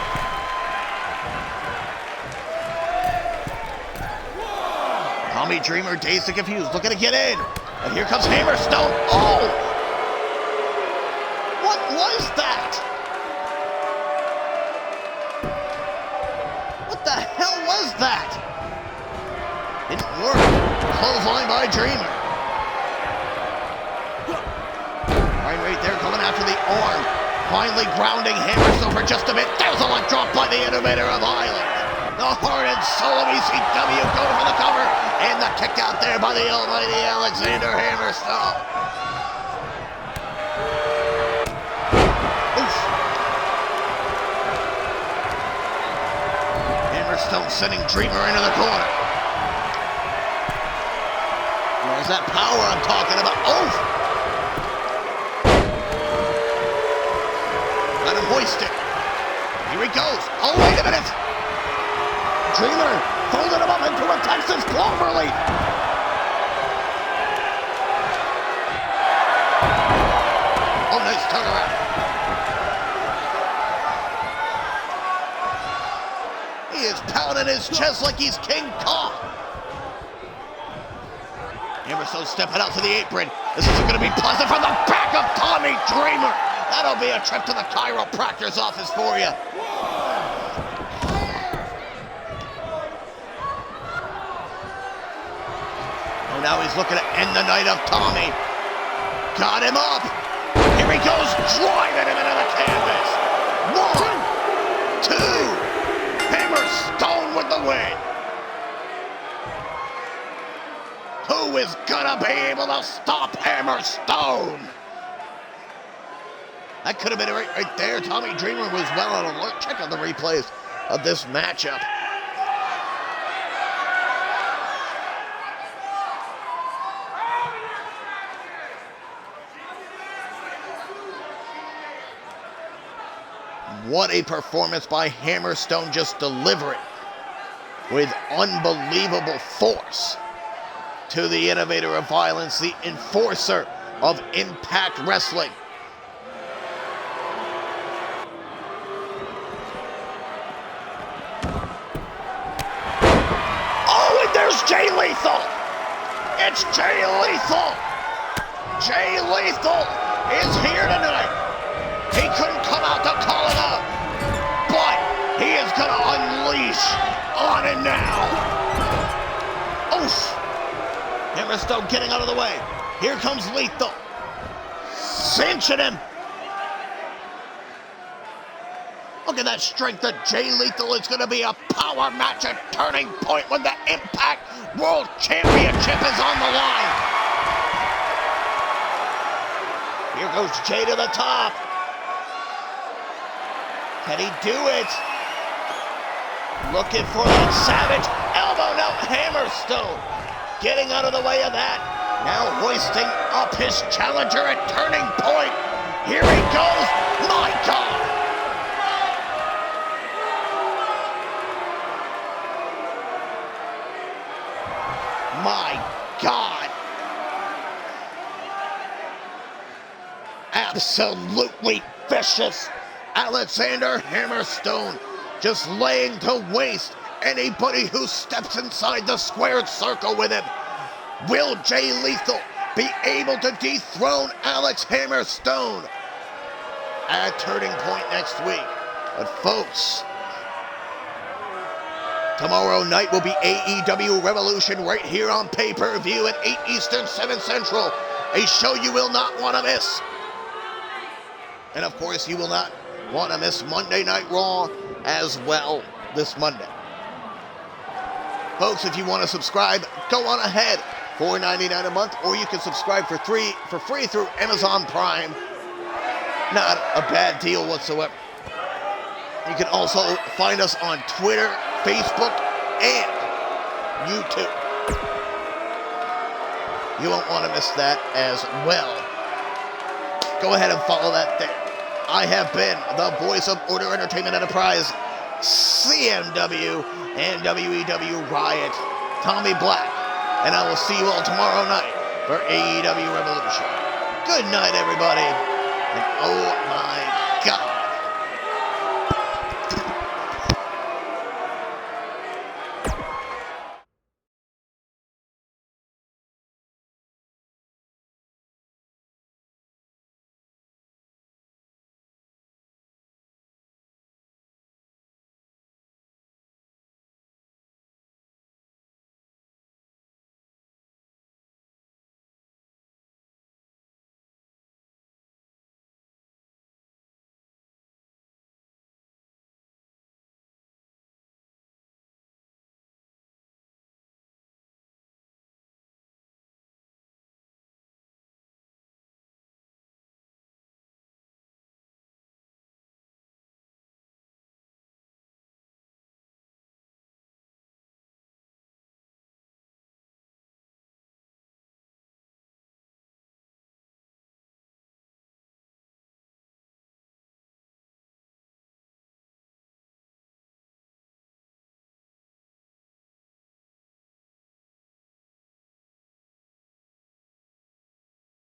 Tommy Dreamer, dazed and confused, looking to get in. And here comes Hammerstone. Oh! What was that? What the hell was that? Didn't work. Clothesline by Dreamer. Right there, coming after the arm. Finally grounding Hammerstone for just a bit. There's a leg drop by the Innovator of Ireland. The Heart and Soul of ECW going for the cover. And the kick out there by the almighty Alexander Hammerstone. Oof. Hammerstone sending Dreamer into the corner. There's that power I'm talking about. Oof. Got him hoisted. Here he goes. Oh, wait a minute. Dreamer folded him up into a Texas cloverleaf. Oh, nice turnaround. He is pounding his chest like he's King Kong. Hammerstone stepping out to the apron. This isn't going to be pleasant from the back of Tommy Dreamer. That'll be a trip to the chiropractor's office for you. And now he's looking to end the night of Tommy. Got him up. Here he goes, driving him into the canvas. 1, 2. Hammerstone with the win. Who is gonna be able to stop Hammerstone? That could have been it right there. Tommy Dreamer was well on alert. Check out the replays of this matchup. What a performance by Hammerstone, just delivering with unbelievable force to the Innovator of Violence, the enforcer of Impact Wrestling. There's Jay Lethal. It's Jay Lethal. Jay Lethal is here tonight. He couldn't come out to call it out, but he is going to unleash on it now. Oof. Hammerstone getting out of the way. Here comes Lethal. Cinching him. Look at that strength of Jay Lethal. It's going to be a power match, a turning point when the Impact World Championship is on the line. Here goes Jay to the top. Can he do it? Looking for that savage elbow. No, Hammerstone getting out of the way of that. Now hoisting up his challenger at turning point. Here he goes. My God. My God. Absolutely vicious. Alexander Hammerstone just laying to waste anybody who steps inside the squared circle with him. Will Jay Lethal be able to dethrone Alex Hammerstone at Turning Point next week? But folks, tomorrow night will be AEW Revolution right here on pay-per-view at 8 Eastern, 7 Central. A show you will not want to miss. And of course, you will not want to miss Monday Night Raw as well this Monday. Folks, if you want to subscribe, go on ahead. $4.99 a month, or you can subscribe for free through Amazon Prime. Not a bad deal whatsoever. You can also find us on Twitter, Facebook, and YouTube. You won't want to miss that as well. Go ahead and follow that there. I have been the voice of Order Entertainment Enterprise, CMW, and WEW Riot, Tommy Black. And I will see you all tomorrow night for AEW Revolution. Good night, everybody. And oh my